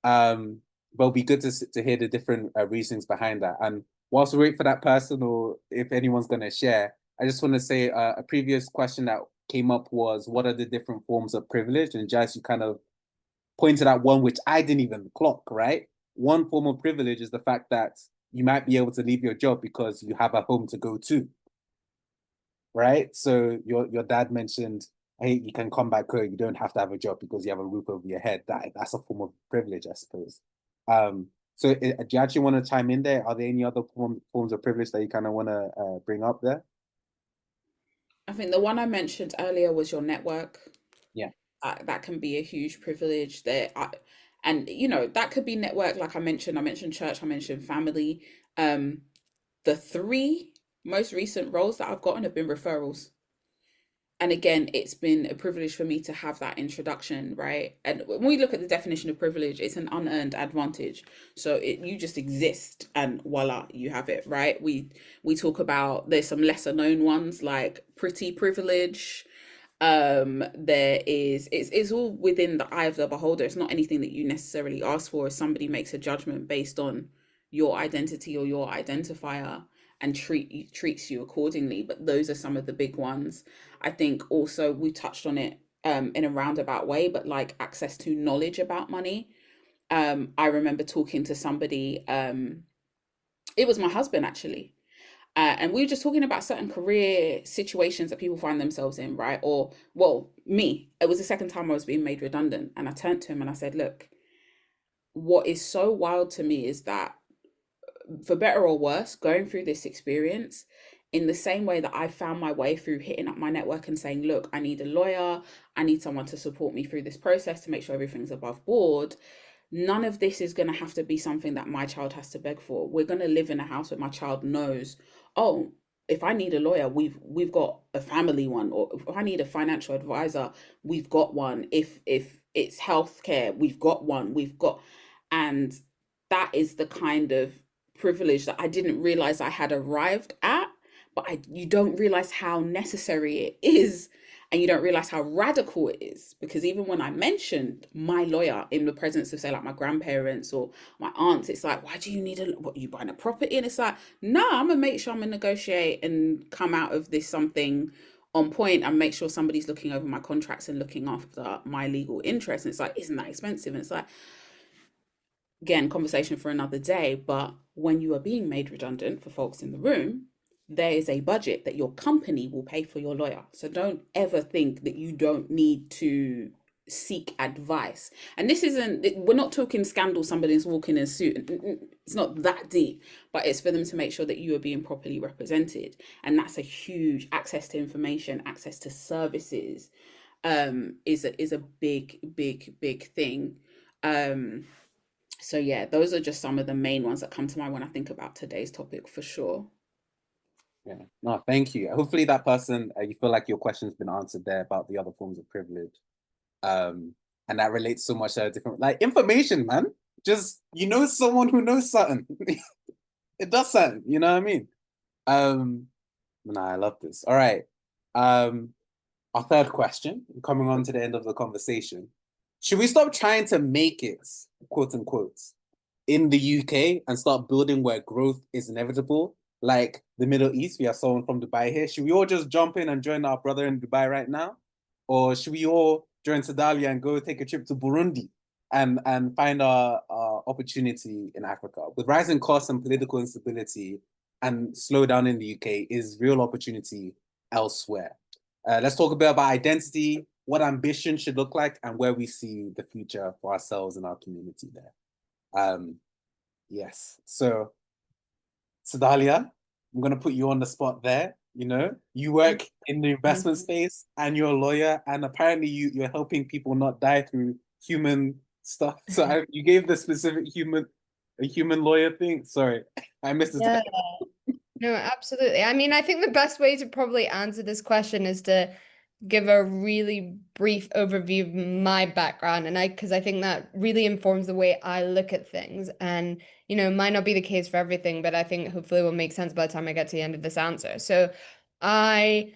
But it'll be good to hear the different reasons behind that. And whilst we wait for that person, or if anyone's going to share, I just want to say a previous question that came up was, what are the different forms of privilege? And Jazz, you kind of pointed out one which I didn't even clock, right? One form of privilege is the fact that you might be able to leave your job because you have a home to go to, right? So your dad mentioned, hey, you can come back home, you don't have to have a job because you have a roof over your head. That's a form of privilege, I suppose. So do you actually want to chime in there? Are there any other forms of privilege that you kind of want to bring up there? I think the one I mentioned earlier was your network. Yeah. That can be a huge privilege there. And you know, that could be network, like I mentioned church, I mentioned family. The three most recent roles that I've gotten have been referrals. And again, it's been a privilege for me to have that introduction, right? And when we look at the definition of privilege, it's an unearned advantage. So you just exist, and voila, you have it, right? We talk about, there's some lesser known ones like pretty privilege. There is, it's all within the eye of the beholder. It's not anything that you necessarily ask for. If somebody makes a judgment based on your identity or your identifier and treats you accordingly. But those are some of the big ones. I think also we touched on it in a roundabout way, but like access to knowledge about money. I remember talking to somebody, it was my husband actually. And we were just talking about certain career situations that people find themselves in, right? Or, well, me, it was the second time I was being made redundant. And I turned to him and I said, look, what is so wild to me is that, for better or worse, going through this experience, in the same way that I found my way through hitting up my network and saying, look, I need a lawyer, I need someone to support me through this process to make sure everything's above board. None of this is going to have to be something that my child has to beg for. We're going to live in a house where my child knows, oh, if I need a lawyer, we've got a family one, or if I need a financial advisor, we've got one. If it's healthcare, we've got one. And that is the kind of privilege that I didn't realize I had arrived at, but you don't realize how necessary it is, and you don't realize how radical it is. Because even when I mentioned my lawyer in the presence of, say, like my grandparents or my aunts, it's like, why do you need what, you buying a property? And it's like, no, I'm gonna make sure I'm gonna negotiate and come out of this something on point, and make sure somebody's looking over my contracts and looking after my legal interests. And it's like, isn't that expensive? And it's like, again, conversation for another day. But when you are being made redundant, for folks in the room, there is a budget that your company will pay for your lawyer. So don't ever think that you don't need to seek advice. And this isn't, we're not talking scandal, somebody's walking in a suit. It's not that deep, but it's for them to make sure that you are being properly represented. And that's a huge access to information, access to services, is a big thing. So yeah, those are just some of the main ones that come to mind when I think about today's topic, for sure. Yeah, no, thank you. Hopefully that person, you feel like your question's been answered there about the other forms of privilege. And that relates so much to different, like, information, man. Just, you know, someone who knows something. It does something, you know what I mean? I love this. All right. Our third question, coming on to the end of the conversation. Should we stop trying to make it, quote unquote, in the UK and start building where growth is inevitable? Like the Middle East, we have someone from Dubai here. Should we all just jump in and join our brother in Dubai right now? Or should we all join Sedalia and go take a trip to Burundi and find our opportunity in Africa? With rising costs and political instability, and slow down in the UK is real opportunity elsewhere. Let's talk a bit about identity, what ambition should look like, and where we see the future for ourselves and our community there. Yes. So, Sedalia, I'm going to put you on the spot there. You know, you work in the investment space and you're a lawyer, and apparently you're helping people not die through human stuff. So you gave the specific a human lawyer thing. Sorry, I missed Yeah. it. No, absolutely. I mean, I think the best way to probably answer this question is to give a really brief overview of my background, and because I think that really informs the way I look at things. And, might not be the case for everything, but I think hopefully it will make sense by the time I get to the end of this answer. So I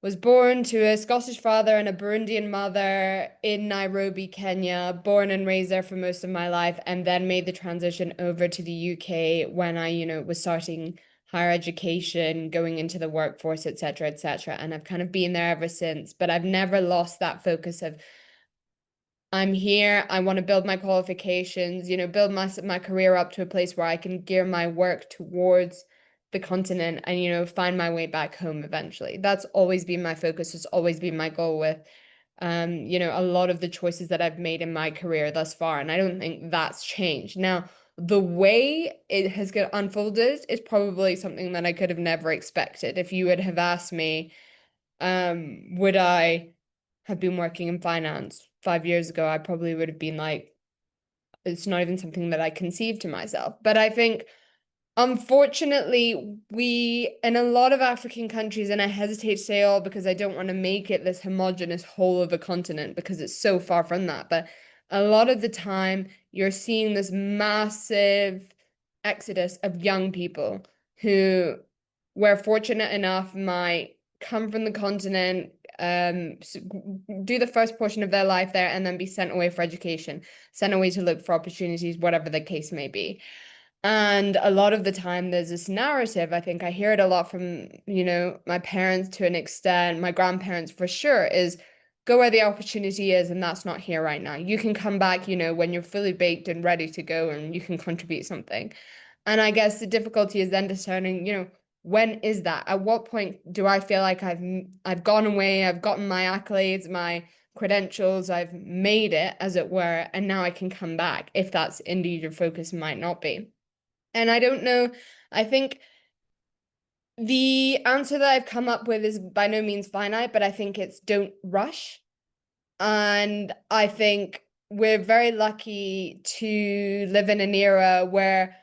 was born to a Scottish father and a Burundian mother in Nairobi, Kenya, born and raised there for most of my life, and then made the transition over to the UK when I, was starting higher education, going into the workforce, et cetera, et cetera. And I've kind of been there ever since, but I've never lost that focus of I'm here, I want to build my qualifications, build my career up to a place where I can gear my work towards the continent and, find my way back home eventually. That's always been my focus. It's always been my goal with, a lot of the choices that I've made in my career thus far. And I don't think that's changed. Now, the way it has got unfolded is probably something that I could have never expected. If you would have asked me, would I have been working in finance 5 years ago, I probably would have been like, it's not even something that I conceived to myself. But I think, unfortunately, we, in a lot of African countries, and I hesitate to say all because I don't want to make it this homogenous whole of a continent because it's so far from that. But a lot of the time, you're seeing this massive exodus of young people who were fortunate enough might come from the continent, do the first portion of their life there, and then be sent away for education, sent away to look for opportunities, whatever the case may be. And a lot of the time there's this narrative, I think I hear it a lot from, my parents to an extent, my grandparents for sure, is go where the opportunity is, and that's not here right now. You can come back, when you're fully baked and ready to go and you can contribute something. And I guess the difficulty is then discerning, when is that? At what point do I feel like I've gone away, I've gotten my accolades, my credentials, I've made it, as it were, and now I can come back, if that's indeed your focus, might not be. And I don't know, I think the answer that I've come up with is by no means finite, but I think it's don't rush. And I think we're very lucky to live in an era where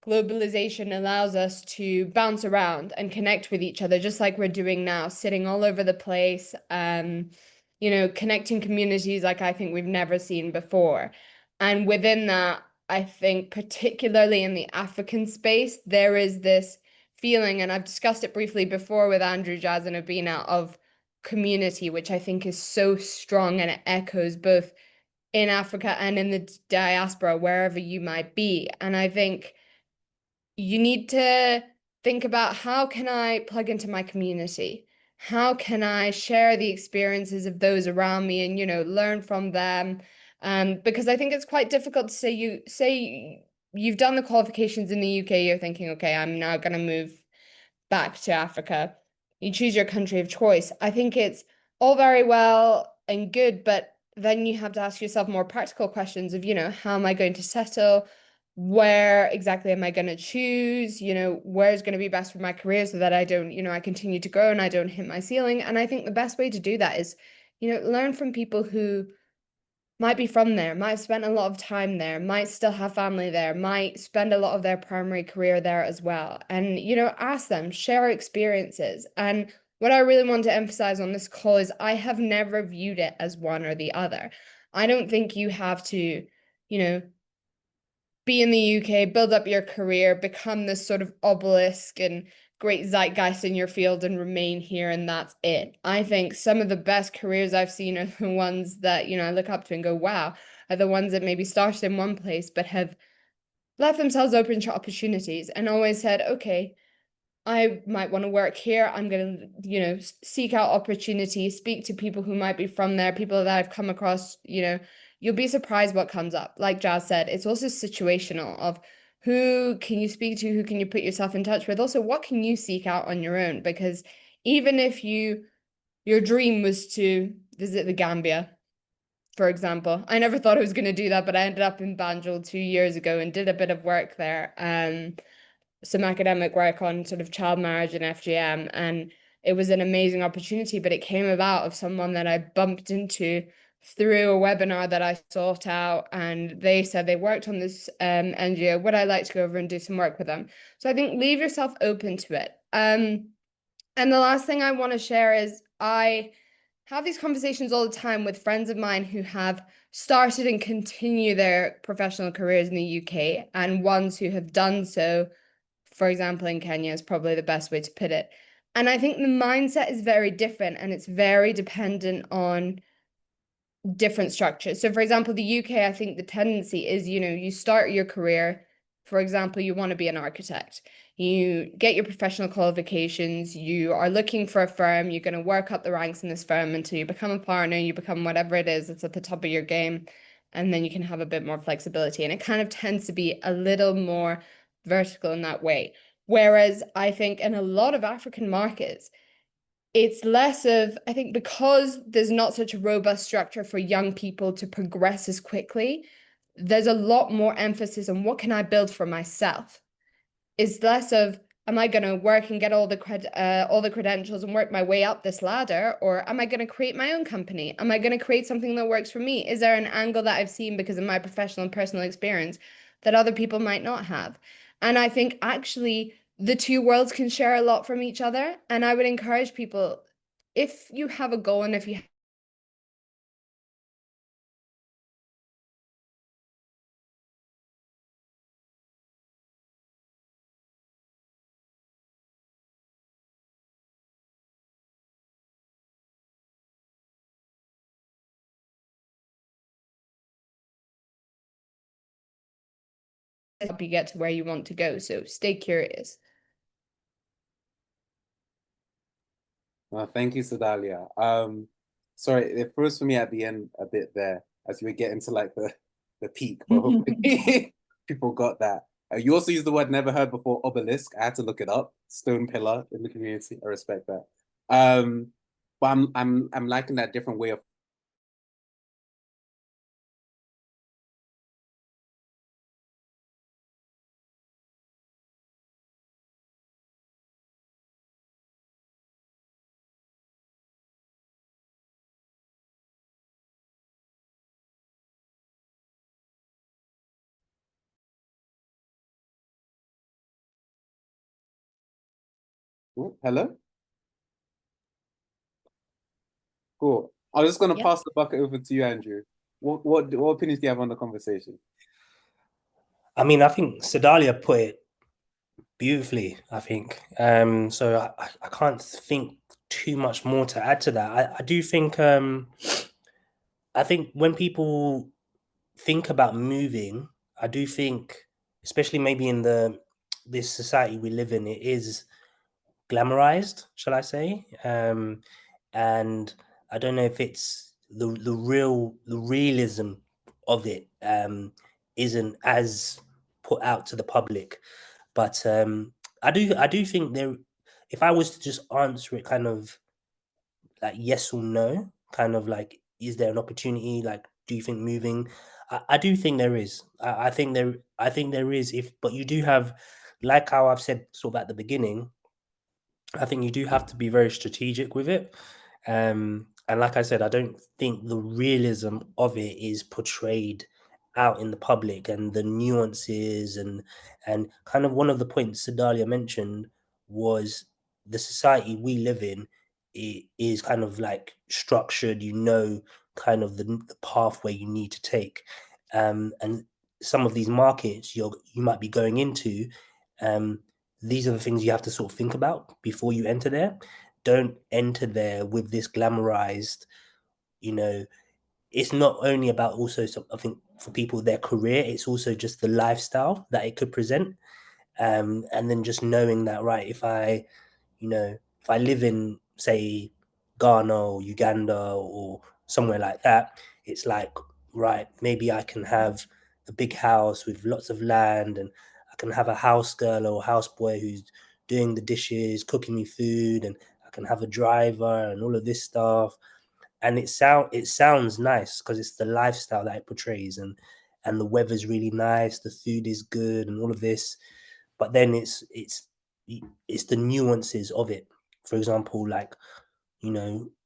globalization allows us to bounce around and connect with each other, just like we're doing now, sitting all over the place, connecting communities like I think we've never seen before. And within that, I think particularly in the African space, there is this feeling, and I've discussed it briefly before with Andrew, Jazz, and Obina, of community, which I think is so strong, and it echoes both in Africa and in the diaspora, wherever you might be. And I think you need to think about, how can I plug into my community? How can I share the experiences of those around me and, learn from them? Because I think it's quite difficult to say you've done the qualifications in the UK, you're thinking, okay, I'm now going to move back to Africa. You choose your country of choice. I think it's all very well and good, but then you have to ask yourself more practical questions of, how am I going to settle? Where exactly am I going to choose? Where's going to be best for my career so that I don't, I continue to grow and I don't hit my ceiling. And I think the best way to do that is, learn from people who might be from there, might have spent a lot of time there, might still have family there, might spend a lot of their primary career there as well. And, ask them, share experiences. And what I really want to emphasize on this call is I have never viewed it as one or the other. I don't think you have to, be in the UK, build up your career, become this sort of obelisk and great zeitgeist in your field and remain here, and that's it. I think some of the best careers I've seen are the ones that, I look up to and go, wow, are the ones that maybe started in one place but have left themselves open to opportunities and always said, okay, I might want to work here. I'm going to, seek out opportunities, speak to people who might be from there, people that I've come across, you'll be surprised what comes up. Like Jazz said, it's also situational of who can you speak to, who can you put yourself in touch with? Also, what can you seek out on your own? Because even if your dream was to visit the Gambia, for example, I never thought I was going to do that, but I ended up in Banjul 2 years ago and did a bit of work there. Some academic work on sort of child marriage and FGM, and it was an amazing opportunity, but it came about of someone that I bumped into through a webinar that I sought out, and they said they worked on this NGO. Would I like to go over and do some work with them? So I think leave yourself open to it. And the last thing I want to share is I have these conversations all the time with friends of mine who have started and continue their professional careers in the UK, and ones who have done so, for example, in Kenya, is probably the best way to put it. And I think the mindset is very different, and it's very dependent on different structures. So, for example, the UK, I think the tendency is, you start your career, for example, you want to be an architect. You get your professional qualifications, you are looking for a firm, you're going to work up the ranks in this firm until you become a partner, you become whatever it is that's at the top of your game, and then you can have a bit more flexibility. And it kind of tends to be a little more vertical in that way. Whereas I think in a lot of African markets, it's less of, I think, because there's not such a robust structure for young people to progress as quickly, there's a lot more emphasis on what can I build for myself. It's less of, am I going to work and get all the credentials and work my way up this ladder, or am I going to create my own company? Am I going to create something that works for me? Is there an angle that I've seen because of my professional and personal experience that other people might not have? And I think actually the two worlds can share a lot from each other. And I would encourage people, if you have a goal and if you help you get to where you want to go. So stay curious. Thank you, Sedalia. Sorry, it froze for me at the end a bit there as you were getting to like the peak, but hopefully people got that. You also used the word never heard before, obelisk. I had to look it up. Stone pillar in the community. I respect that. But I'm liking that different way of. Ooh, hello? Cool. I was just gonna Yep. pass the bucket over to you, Andrew. What opinions do you have on the conversation? I mean, I think Sedalia put it beautifully, I think. So I can't think too much more to add to that. I do think I think when people think about moving, I do think, especially maybe in this society we live in, it is glamorized, shall I say? And I don't know if it's the realism of it isn't as put out to the public. But I do think there. If I was to just answer it, kind of like yes or no, kind of like, is there an opportunity? Like, do you think moving? I do think there is. I think there. I think there is. But you do have, like how I've said sort of at the beginning, I think you do have to be very strategic with it. And like I said, I don't think the realism of it is portrayed out in the public, and the nuances and kind of one of the points Sedalia mentioned was the society we live in is kind of like structured, kind of the pathway you need to take. And some of these markets you might be going into, um, these are the things you have to sort of think about before you enter there. Don't enter there with this glamorized, you know, it's not only about also, I think for people, their career, it's also just the lifestyle that it could present. And then just knowing that, right, if I live in, say, Ghana or Uganda or somewhere like that, it's like, right, maybe I can have a big house with lots of land, and I can have a house girl or house boy who's doing the dishes, cooking me food, and I can have a driver and all of this stuff. And it sounds nice because it's the lifestyle that it portrays, and the weather's really nice, the food is good, and all of this. But then it's the nuances of it. For example, like,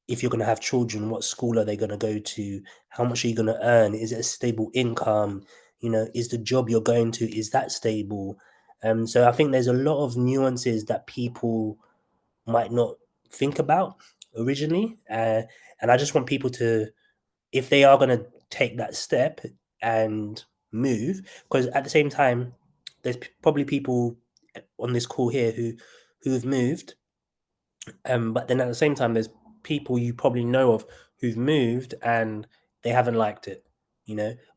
if you're going to have children, what school are they going to go to? How much are you going to earn? Is it a stable income? Is the job you're going to, is that stable? So I think there's a lot of nuances that people might not think about originally. And I just want people to, if they are going to take that step and move, because at the same time, there's probably people on this call here who've moved, but then at the same time, there's people you probably know of who've moved and they haven't liked it,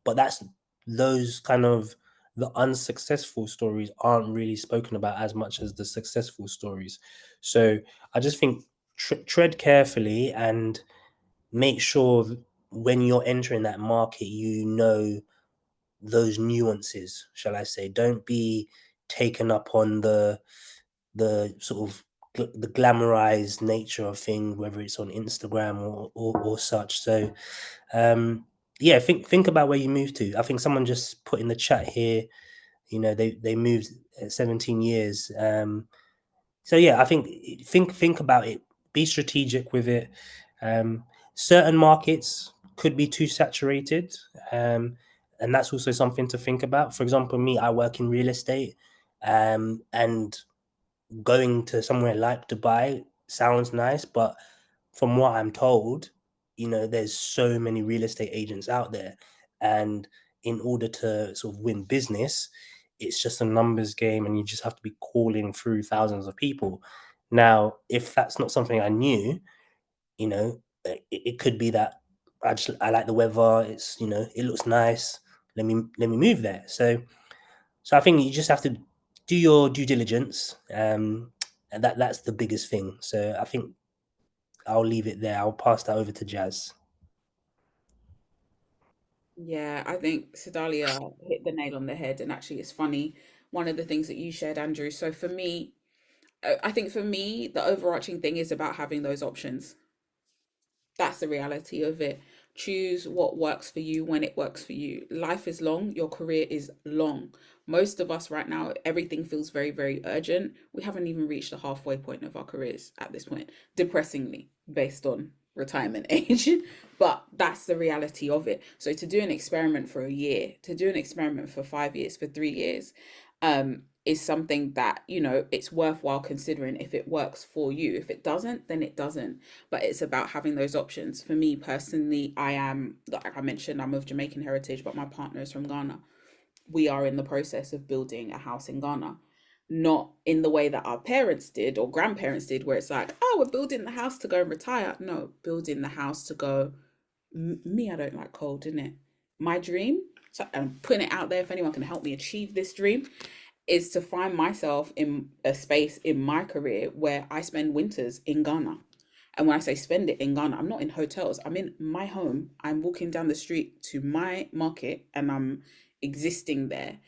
But that's those kind of the unsuccessful stories aren't really spoken about as much as the successful stories. So I just think tread carefully and make sure when you're entering that market, those nuances, shall I say. Don't be taken up on the sort of the glamorized nature of things, whether it's on Instagram or such. So yeah, think about where you move to. I think someone just put in the chat here, they moved at 17 years. So yeah, I think about it, be strategic with it. Certain markets could be too saturated, and that's also something to think about. For example, me, I work in real estate, and going to somewhere like Dubai sounds nice, but from what I'm told, there's so many real estate agents out there, and in order to sort of win business, it's just a numbers game, and you just have to be calling through thousands of people. Now, if that's not something I knew, it could be that I like the weather. It's it looks nice. Let me move there. So I think you just have to do your due diligence, and that's the biggest thing. So I think I'll leave it there. I'll pass that over to Jazz. Yeah, I think Sedalia hit the nail on the head. And actually, it's funny, one of the things that you shared, Andrew. So for me, I think for me, the overarching thing is about having those options. That's the reality of it. Choose what works for you when it works for you. Life is long, your career is long. Most of us right now, everything feels very, very urgent. We haven't even reached the halfway point of our careers at this point, depressingly, based on retirement age. But that's the reality of it. So to do an experiment for a year, to do an experiment for 5 years, for 3 years, is something that, it's worthwhile considering if it works for you. If it doesn't, then it doesn't. But it's about having those options. For me personally, I am, like I mentioned, I'm of Jamaican heritage, but my partner is from Ghana. We are in the process of building a house in Ghana. Not in the way that our parents did or grandparents did, where it's like, oh, we're building the house to go and retire. No, building the house to go. Me, I don't like cold, innit? My dream, so I'm putting it out there if anyone can help me achieve this dream, is to find myself in a space in my career where I spend winters in Ghana. And when I say spend it in Ghana, I'm not in hotels. I'm in my home. I'm walking down the street to my market and I'm existing there,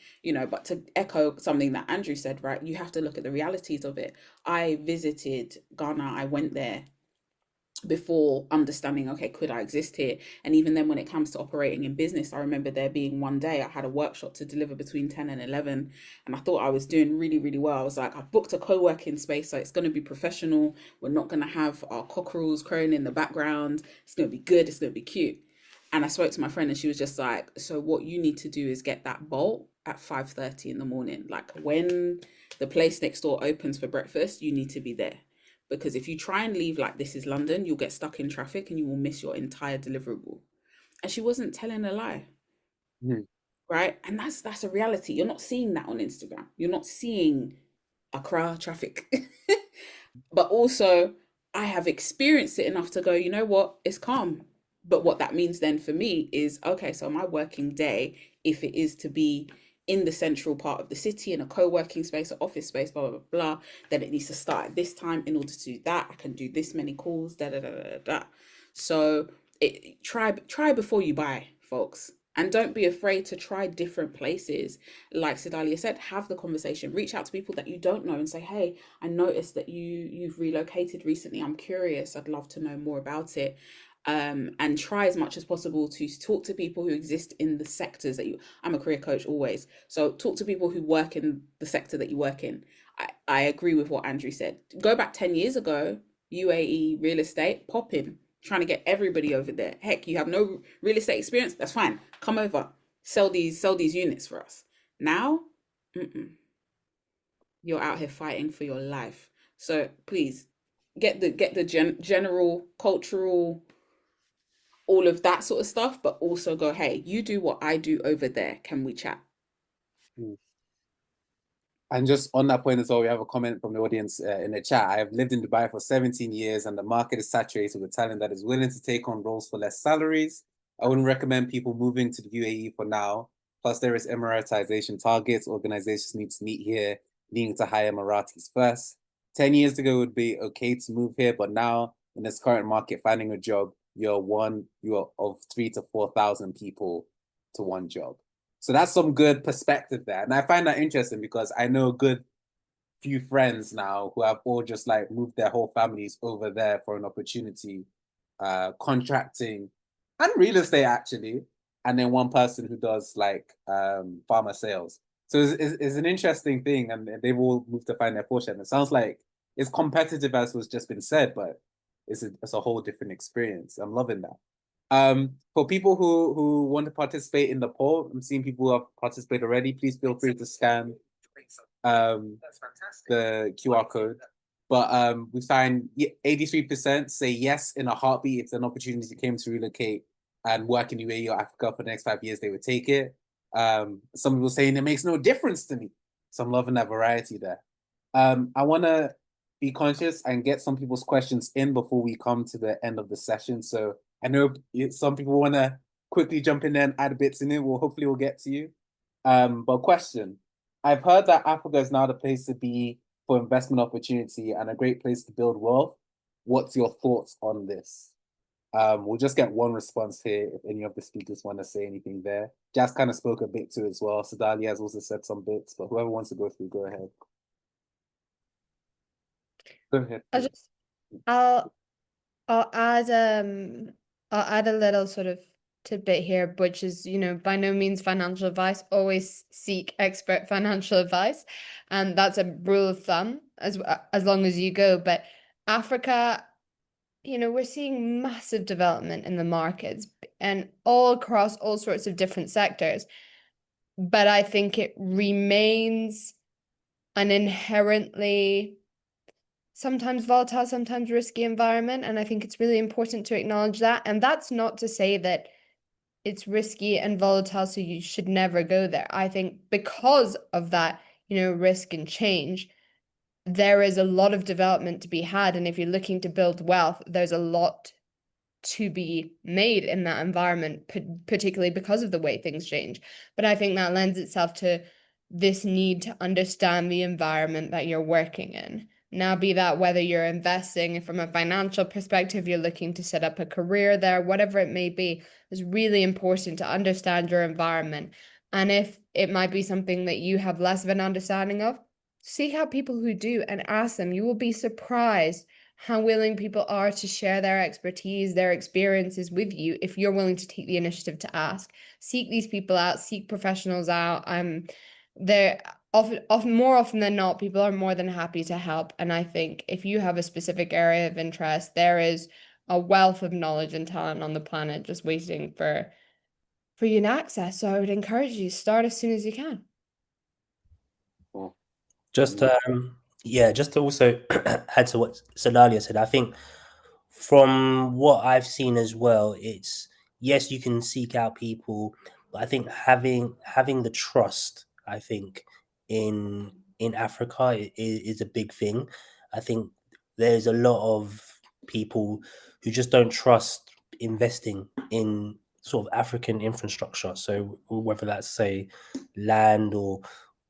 But to echo something that Andrew said, right, you have to look at the realities of it. I visited Ghana, I went there before understanding, okay, could I exist here? And even then, when it comes to operating in business, I remember there being one day I had a workshop to deliver between 10 and 11, and I thought I was doing really, really well. I was like, I've booked a co-working space, so it's going to be professional. We're not going to have our cockerels crowing in the background. It's going to be good. It's going to be cute. And I spoke to my friend and she was just like, so what you need to do is get that bolt at 5:30 in the morning. Like when the place next door opens for breakfast, you need to be there, because if you try and leave like this is London, you'll get stuck in traffic and you will miss your entire deliverable. And she wasn't telling a lie, Mhm. right? And that's a reality. You're not seeing that on Instagram. You're not seeing Accra traffic. But also, I have experienced it enough to go, you know what, it's calm. But what that means then for me is, okay, so my working day, if it is to be in the central part of the city in a co-working space or office space, blah blah blah, then it needs to start at this time. In order to do that, I can do this many calls, da da da da da. So try before you buy, folks. And don't be afraid to try different places. Like Sedalia said, have the conversation. Reach out to people that you don't know and say, "Hey, I noticed that you've relocated recently. I'm curious. I'd love to know more about it." And try as much as possible to talk to people who exist in the sectors that you. I'm a career coach always, so talk to people who work in the sector that you work in. I agree with what Andrew said. Go back 10 years ago, UAE real estate popping, trying to get everybody over there. Heck, you have no real estate experience, that's fine. Come over, sell these units for us. Now, you're out here fighting for your life. So please get the general cultural, all of that sort of stuff, but also go, hey, you do what I do over there. Can we chat? And just on that point as well, we have a comment from the audience in the chat. I have lived in Dubai for 17 years and the market is saturated with talent that is willing to take on roles for less salaries. I wouldn't recommend people moving to the UAE for now. Plus, there is Emiratization targets. Organizations need to meet here, needing to hire Emiratis first. 10 years ago, it would be okay to move here, but now in this current market, finding a job, you're of 3,000 to 4,000 people to one job. So that's some good perspective there. And I find that interesting because I know a good few friends now who have all just like moved their whole families over there for an opportunity, contracting and real estate actually. And then one person who does like farmer sales. So it's an interesting thing, and they've all moved to find their fortune. It sounds like it's competitive as was just been said, but it's a whole different experience. I'm loving that. For people who want to participate in the poll, I'm seeing people who have participated already. Please feel free to scan the QR code. But we find 83% say yes in a heartbeat if an opportunity came to relocate and work in UAE or Africa for the next 5 years, they would take it. Some people saying it makes no difference to me. So I'm loving that variety there. I want to be conscious and get some people's questions in before we come to the end of the session. So I know some people want to quickly jump in there and add bits in it. Hopefully we'll get to you. But question, I've heard that Africa is now the place to be for investment opportunity and a great place to build wealth. What's your thoughts on this? We'll just get one response here if any of the speakers want to say anything there. Jazz kind of spoke a bit to it as well. Sadali has also said some bits, but whoever wants to go through, go ahead. Go ahead. I'll add a little sort of tidbit here, which is, by no means financial advice. Always seek expert financial advice. And that's a rule of thumb as long as you go. But Africa, we're seeing massive development in the markets and all across all sorts of different sectors. But I think it remains an inherently sometimes volatile, sometimes risky environment. And I think it's really important to acknowledge that. And that's not to say that it's risky and volatile, so you should never go there. I think because of that, risk and change, there is a lot of development to be had. And if you're looking to build wealth, there's a lot to be made in that environment, particularly because of the way things change. But I think that lends itself to this need to understand the environment that you're working in. Now, be that whether you're investing from a financial perspective, you're looking to set up a career there, whatever it may be, it's really important to understand your environment. And if it might be something that you have less of an understanding of, seek out people who do and ask them. You will be surprised how willing people are to share their expertise, their experiences with you if you're willing to take the initiative to ask. Seek these people out, seek professionals out. They're often more often than not, people are more than happy to help. And I think if you have a specific area of interest, there is a wealth of knowledge and talent on the planet just waiting for you to access. So I would encourage you to start as soon as you can. Cool. Just just to also add to what Sadalia said, I think from what I've seen as well, it's yes, you can seek out people, but I think having the trust, I think in Africa is a big thing. I think there's a lot of people who just don't trust investing in sort of African infrastructure. So whether that's say land or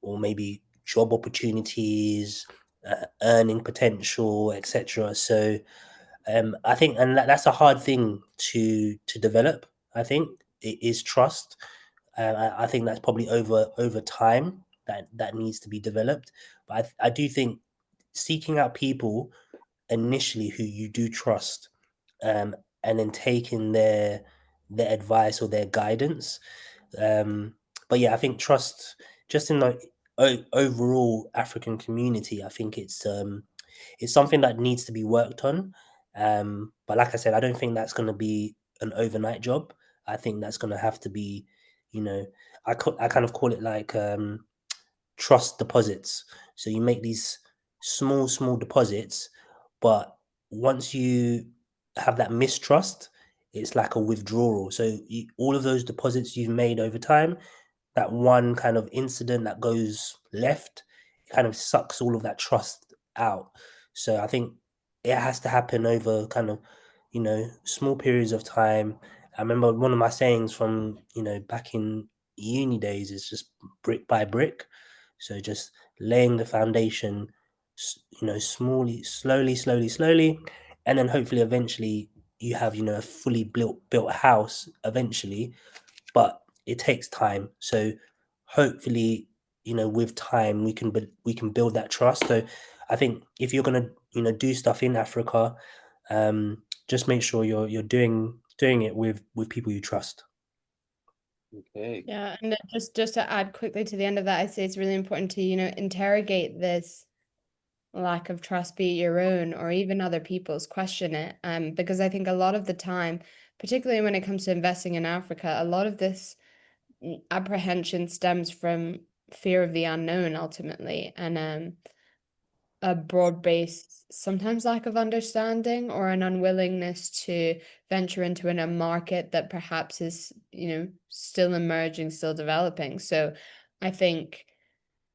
maybe job opportunities, earning potential, etc. So I think, and that's a hard thing to develop. I think is trust. I think that's probably over time that needs to be developed. But I do think seeking out people initially who you do trust, and then taking their advice or their guidance. But yeah, I think trust just in like overall African community, I think it's something that needs to be worked on. But like I said, I don't think that's going to be an overnight job. I think that's going to have to be, you know, I kind of call it like trust deposits. So you make these small deposits, but once you have that mistrust, it's like a withdrawal. So all of those deposits you've made over time, that one kind of incident that goes left, it kind of sucks all of that trust out. So I think it has to happen over kind of, small periods of time. I remember one of my sayings from, back in uni days is just brick by brick. So just laying the foundation, slowly, and then hopefully eventually you have, a fully built house eventually, but it takes time. So hopefully, with time we can build that trust. So I think if you're gonna, do stuff in Africa, just make sure you're doing it with people you trust. Okay. Yeah, and just to add quickly to the end of that, I'd say it's really important to, interrogate this lack of trust, be it your own or even other people's, question it. Because I think a lot of the time, particularly when it comes to investing in Africa, a lot of this apprehension stems from fear of the unknown ultimately, and a broad-based, sometimes lack of understanding or an unwillingness to venture into a market that perhaps is, still emerging, still developing. So I think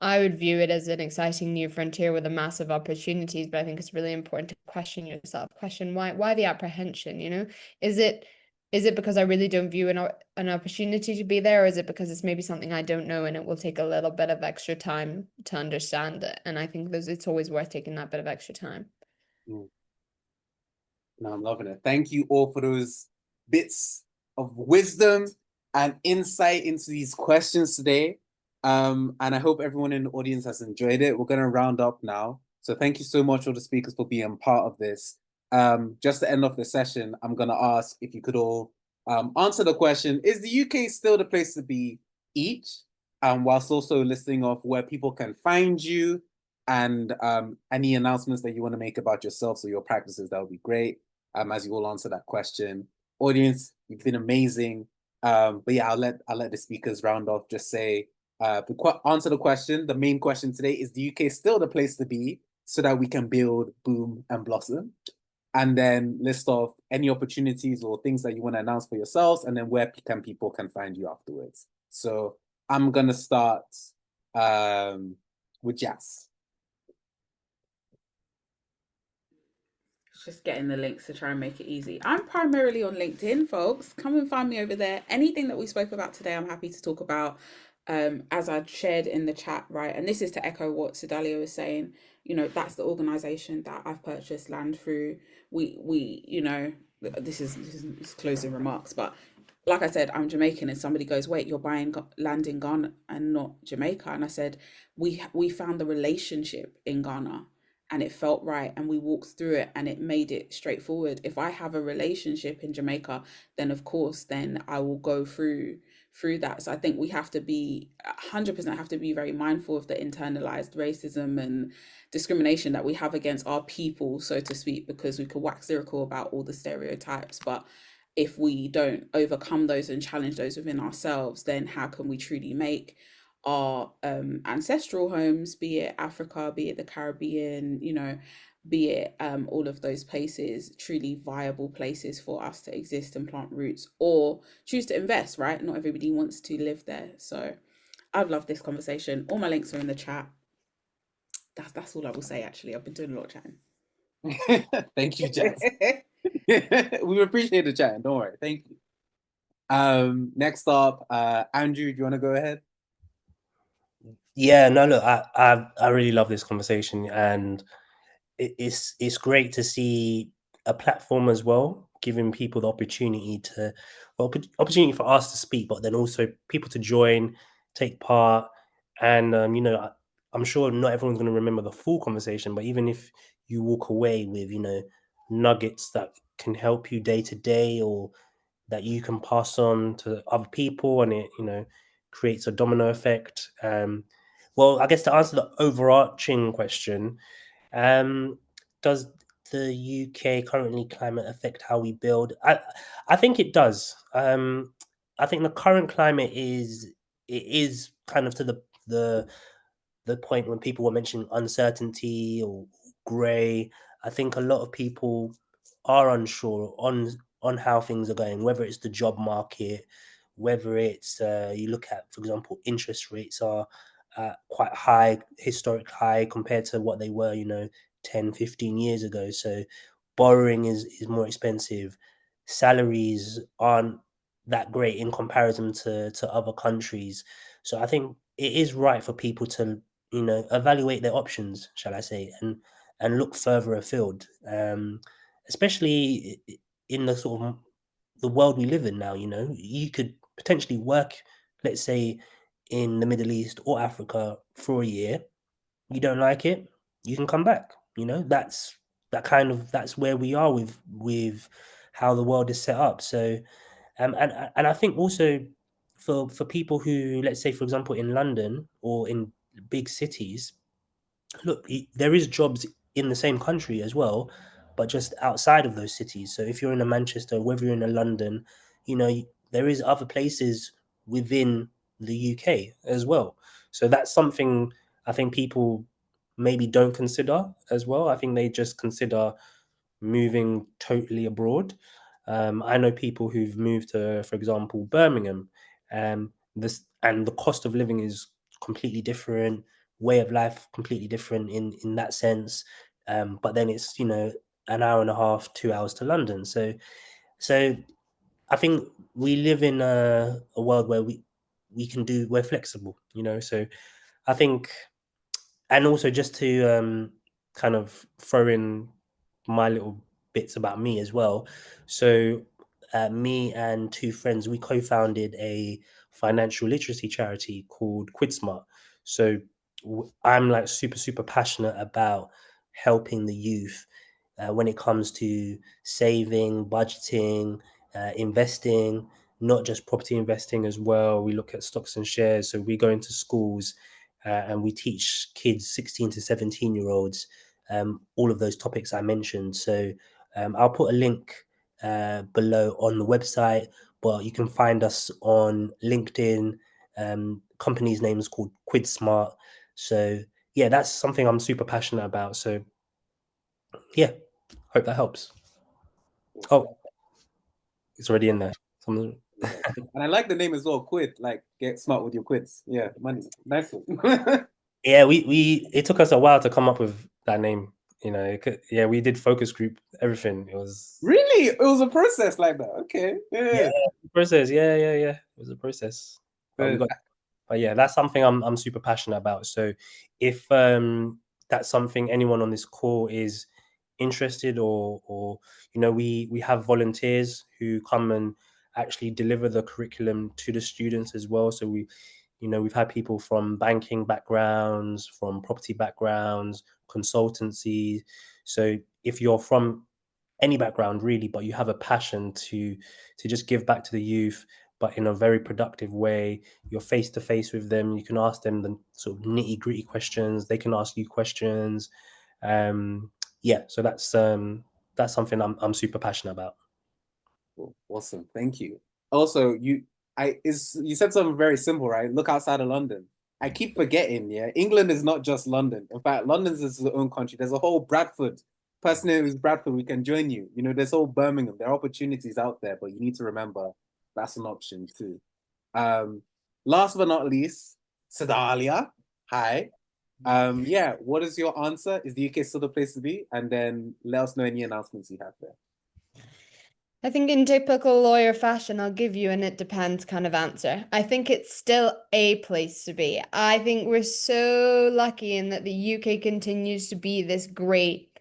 I would view it as an exciting new frontier with a massive opportunities, but I think it's really important to question yourself. Question why the apprehension, Is it because I really don't view an opportunity to be there, or is it because it's maybe something I don't know and it will take a little bit of extra time to understand it? And I think it's always worth taking that bit of extra time. Mm. No, I'm loving it. Thank you all for those bits of wisdom and insight into these questions today. And I hope everyone in the audience has enjoyed it. We're going to round up now. So thank you so much, all the speakers, for being part of this. Just to end off the session, I'm going to ask if you could all answer the question, is the UK still the place to be each? Whilst also listing off where people can find you and any announcements that you want to make about yourselves or your practices, that would be great. As you all answer that question. Audience, you've been amazing. But yeah, I'll let the speakers round off. Just say, answer the question. The main question today is: the UK still the place to be so that we can build, boom, and blossom? And then list off any opportunities or things that you want to announce for yourselves, and then where people can find you afterwards. So I'm gonna start with Jazz. Just getting the links to try and make it easy. I'm primarily on LinkedIn, folks. Come and find me over there. Anything that we spoke about today, I'm happy to talk about. As I shared in the chat, right? And this is to echo what Sedalia was saying. That's the organization that I've purchased land through. We, this is closing remarks, but like I said, I'm Jamaican, and somebody goes, "Wait, you're buying land in Ghana and not Jamaica?" And I said, "We found the relationship in Ghana, and it felt right, and we walked through it, and it made it straightforward. If I have a relationship in Jamaica, then of course, then I will go through that." So I think we have to be 100% have to be very mindful of the internalized racism and discrimination that we have against our people, so to speak, because we could wax lyrical about all the stereotypes, but if we don't overcome those and challenge those within ourselves, then how can we truly make our ancestral homes, be it Africa, be it the Caribbean, be it all of those places, truly viable places for us to exist and plant roots or choose to invest, right? Not everybody wants to live there. So I've loved this conversation. All my links are in the chat. That's all I will say, actually. I've been doing a lot of chatting. Thank you, Jazz. We appreciate the chat. Don't worry. Thank you. Next up, Andrew, do you want to go ahead? Yeah, no, look, I really love this conversation, and it's great to see a platform as well giving people the opportunity opportunity for us to speak, but then also people to join, take part. And I'm sure not everyone's going to remember the full conversation, but even if you walk away with nuggets that can help you day to day, or that you can pass on to other people, and it creates a domino effect. Well, I guess to answer the overarching question, does the UK currently climate affect how we build? I think it does. I think the current climate is kind of to the point when people were mentioning uncertainty or grey. I think a lot of people are unsure on how things are going, whether it's the job market, whether it's you look at, for example, interest rates are quite high, historic high compared to what they were, 10, 15 years ago. So borrowing is more expensive. Salaries aren't that great in comparison to other countries. So I think it is right for people to evaluate their options, shall I say, and look further afield, especially in the sort of the world we live in now. You could potentially work, let's say, in the Middle East or Africa for a year. You don't like it, you can come back. That's where we are with how the world is set up. So and I think also for people who, let's say, for example, in London or in big cities, look, there is jobs in the same country as well, but just outside of those cities. So if you're in a Manchester, whether you're in a London, there is other places within the UK as well. So that's something I think people maybe don't consider as well. I think they just consider moving totally abroad. I know people who've moved to, for example, Birmingham. And the cost of living is completely different, way of life completely different in that sense. But then it's an hour and a half, 2 hours to London. So I think we live in a world where we're flexible. So I think, and also just to kind of throw in my little bits about me as well. So, me and two friends, we co-founded a financial literacy charity called QuidSmart. So, I'm like super, super passionate about helping the youth when it comes to saving, budgeting, investing, not just property investing as well. We look at stocks and shares. So, we go into schools and we teach kids, 16 to 17-year-olds, all of those topics I mentioned. So I'll put a link below on the website, but you can find us on LinkedIn. Company's name is called QuidSmart. So yeah, that's something I'm super passionate about. So yeah, hope that helps. Oh, it's already in there. And I like the name as well, Quid, like get smart with your quids. Yeah, money. Nice one. Yeah, it took us a while to come up with that name. We did focus group, everything. It was Really? It was a process like that. Okay. Yeah. process. Yeah. It was a process. But yeah, that's something I'm super passionate about. So if that's something anyone on this call is interested, or we have volunteers who come and actually deliver the curriculum to the students as well. So we've had people from banking backgrounds, from property backgrounds, consultancy. So if you're from any background really, but you have a passion to just give back to the youth, but in a very productive way, you're face to face with them. You can ask them the sort of nitty gritty questions. They can ask you questions. So that's something I'm super passionate about. Cool. Awesome. Thank you. Also, you said something very simple, right? Look outside of London. I keep forgetting, yeah. England is not just London. In fact, London's its own country. There's a whole Bradford. Person who is Bradford, we can join you. There's whole Birmingham. There are opportunities out there, but you need to remember that's an option too. Last but not least, Sedalia. Hi. What is your answer? Is the UK still the place to be? And then let us know any announcements you have there. I think in typical lawyer fashion, I'll give you an it depends kind of answer. I think it's still a place to be. I think we're so lucky in that the UK continues to be this great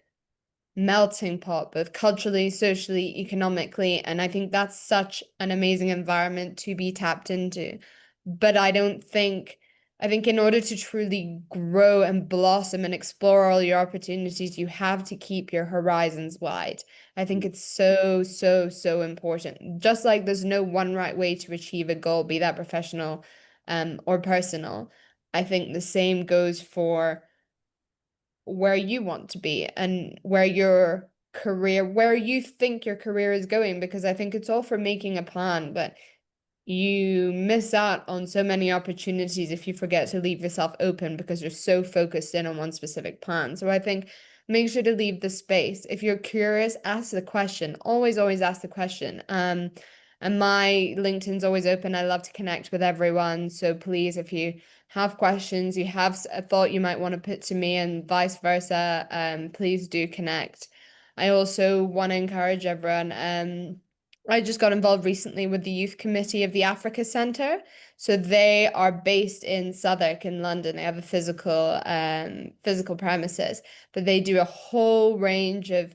melting pot, both culturally, socially, economically. And I think that's such an amazing environment to be tapped into. But I think in order to truly grow and blossom and explore all your opportunities, you have to keep your horizons wide. I think it's so, so, so important. Just like there's no one right way to achieve a goal, be that professional or personal. I think the same goes for where you want to be and where you think your career is going, because I think it's all for making a plan, but you miss out on so many opportunities if you forget to leave yourself open because you're so focused in on one specific plan. So I think make sure to leave the space. If you're curious, ask the question. Always, always ask the question. And my LinkedIn's always open. I love to connect with everyone. So please, if you have questions, you have a thought you might want to put to me and vice versa, please do connect. I also want to encourage everyone. I just got involved recently with the youth committee of the Africa Centre. So they are based in Southwark in London. They have a physical premises, but they do a whole range of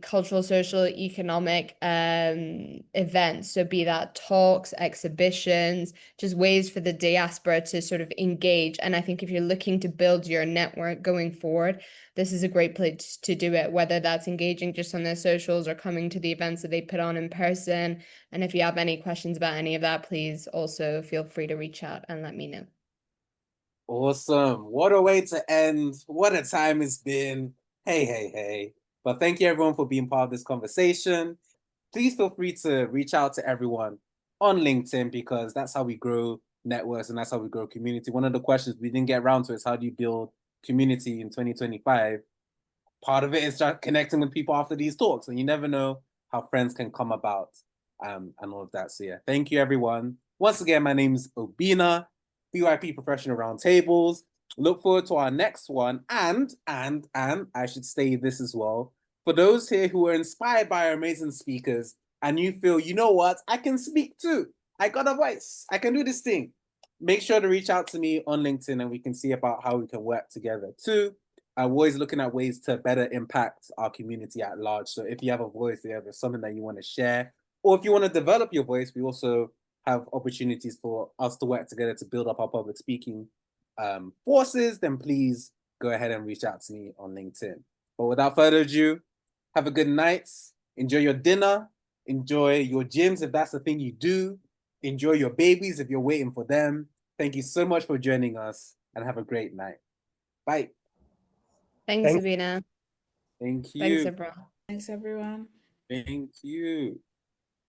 cultural, social, economic events. So be that talks, exhibitions, just ways for the diaspora to sort of engage. And I think if you're looking to build your network going forward, this is a great place to do it, whether that's engaging just on their socials or coming to the events that they put on in person. And if you have any questions about any of that, please also feel free to reach out and let me know. Awesome. What a way to end. What a time it's been. Hey, hey, hey. But thank you everyone for being part of this conversation. Please feel free to reach out to everyone on LinkedIn, because that's how we grow networks and that's how we grow community. One of the questions we didn't get around to is how do you build community in 2025? Part of it is start connecting with people after these talks, and you never know how friends can come about and all of that. So yeah, thank you everyone. Once again, my name is Obina, BYP Professional Roundtables. Look forward to our next one. And I should say this as well. For those here who are inspired by our amazing speakers and you feel, you know what, I can speak too. I got a voice. I can do this thing. Make sure to reach out to me on LinkedIn and we can see about how we can work together too. I'm always looking at ways to better impact our community at large. So if you have a voice, if you have something that you want to share, or if you want to develop your voice, we also have opportunities for us to work together to build up our public speaking forces, then please go ahead and reach out to me on LinkedIn. But without further ado, have a good night. Enjoy your dinner. Enjoy your gyms if that's the thing you do. Enjoy your babies if you're waiting for them. Thank you so much for joining us and have a great night. Bye. Thanks, Sabina. Thank you. Thanks, everyone. Thanks, everyone. Thank you.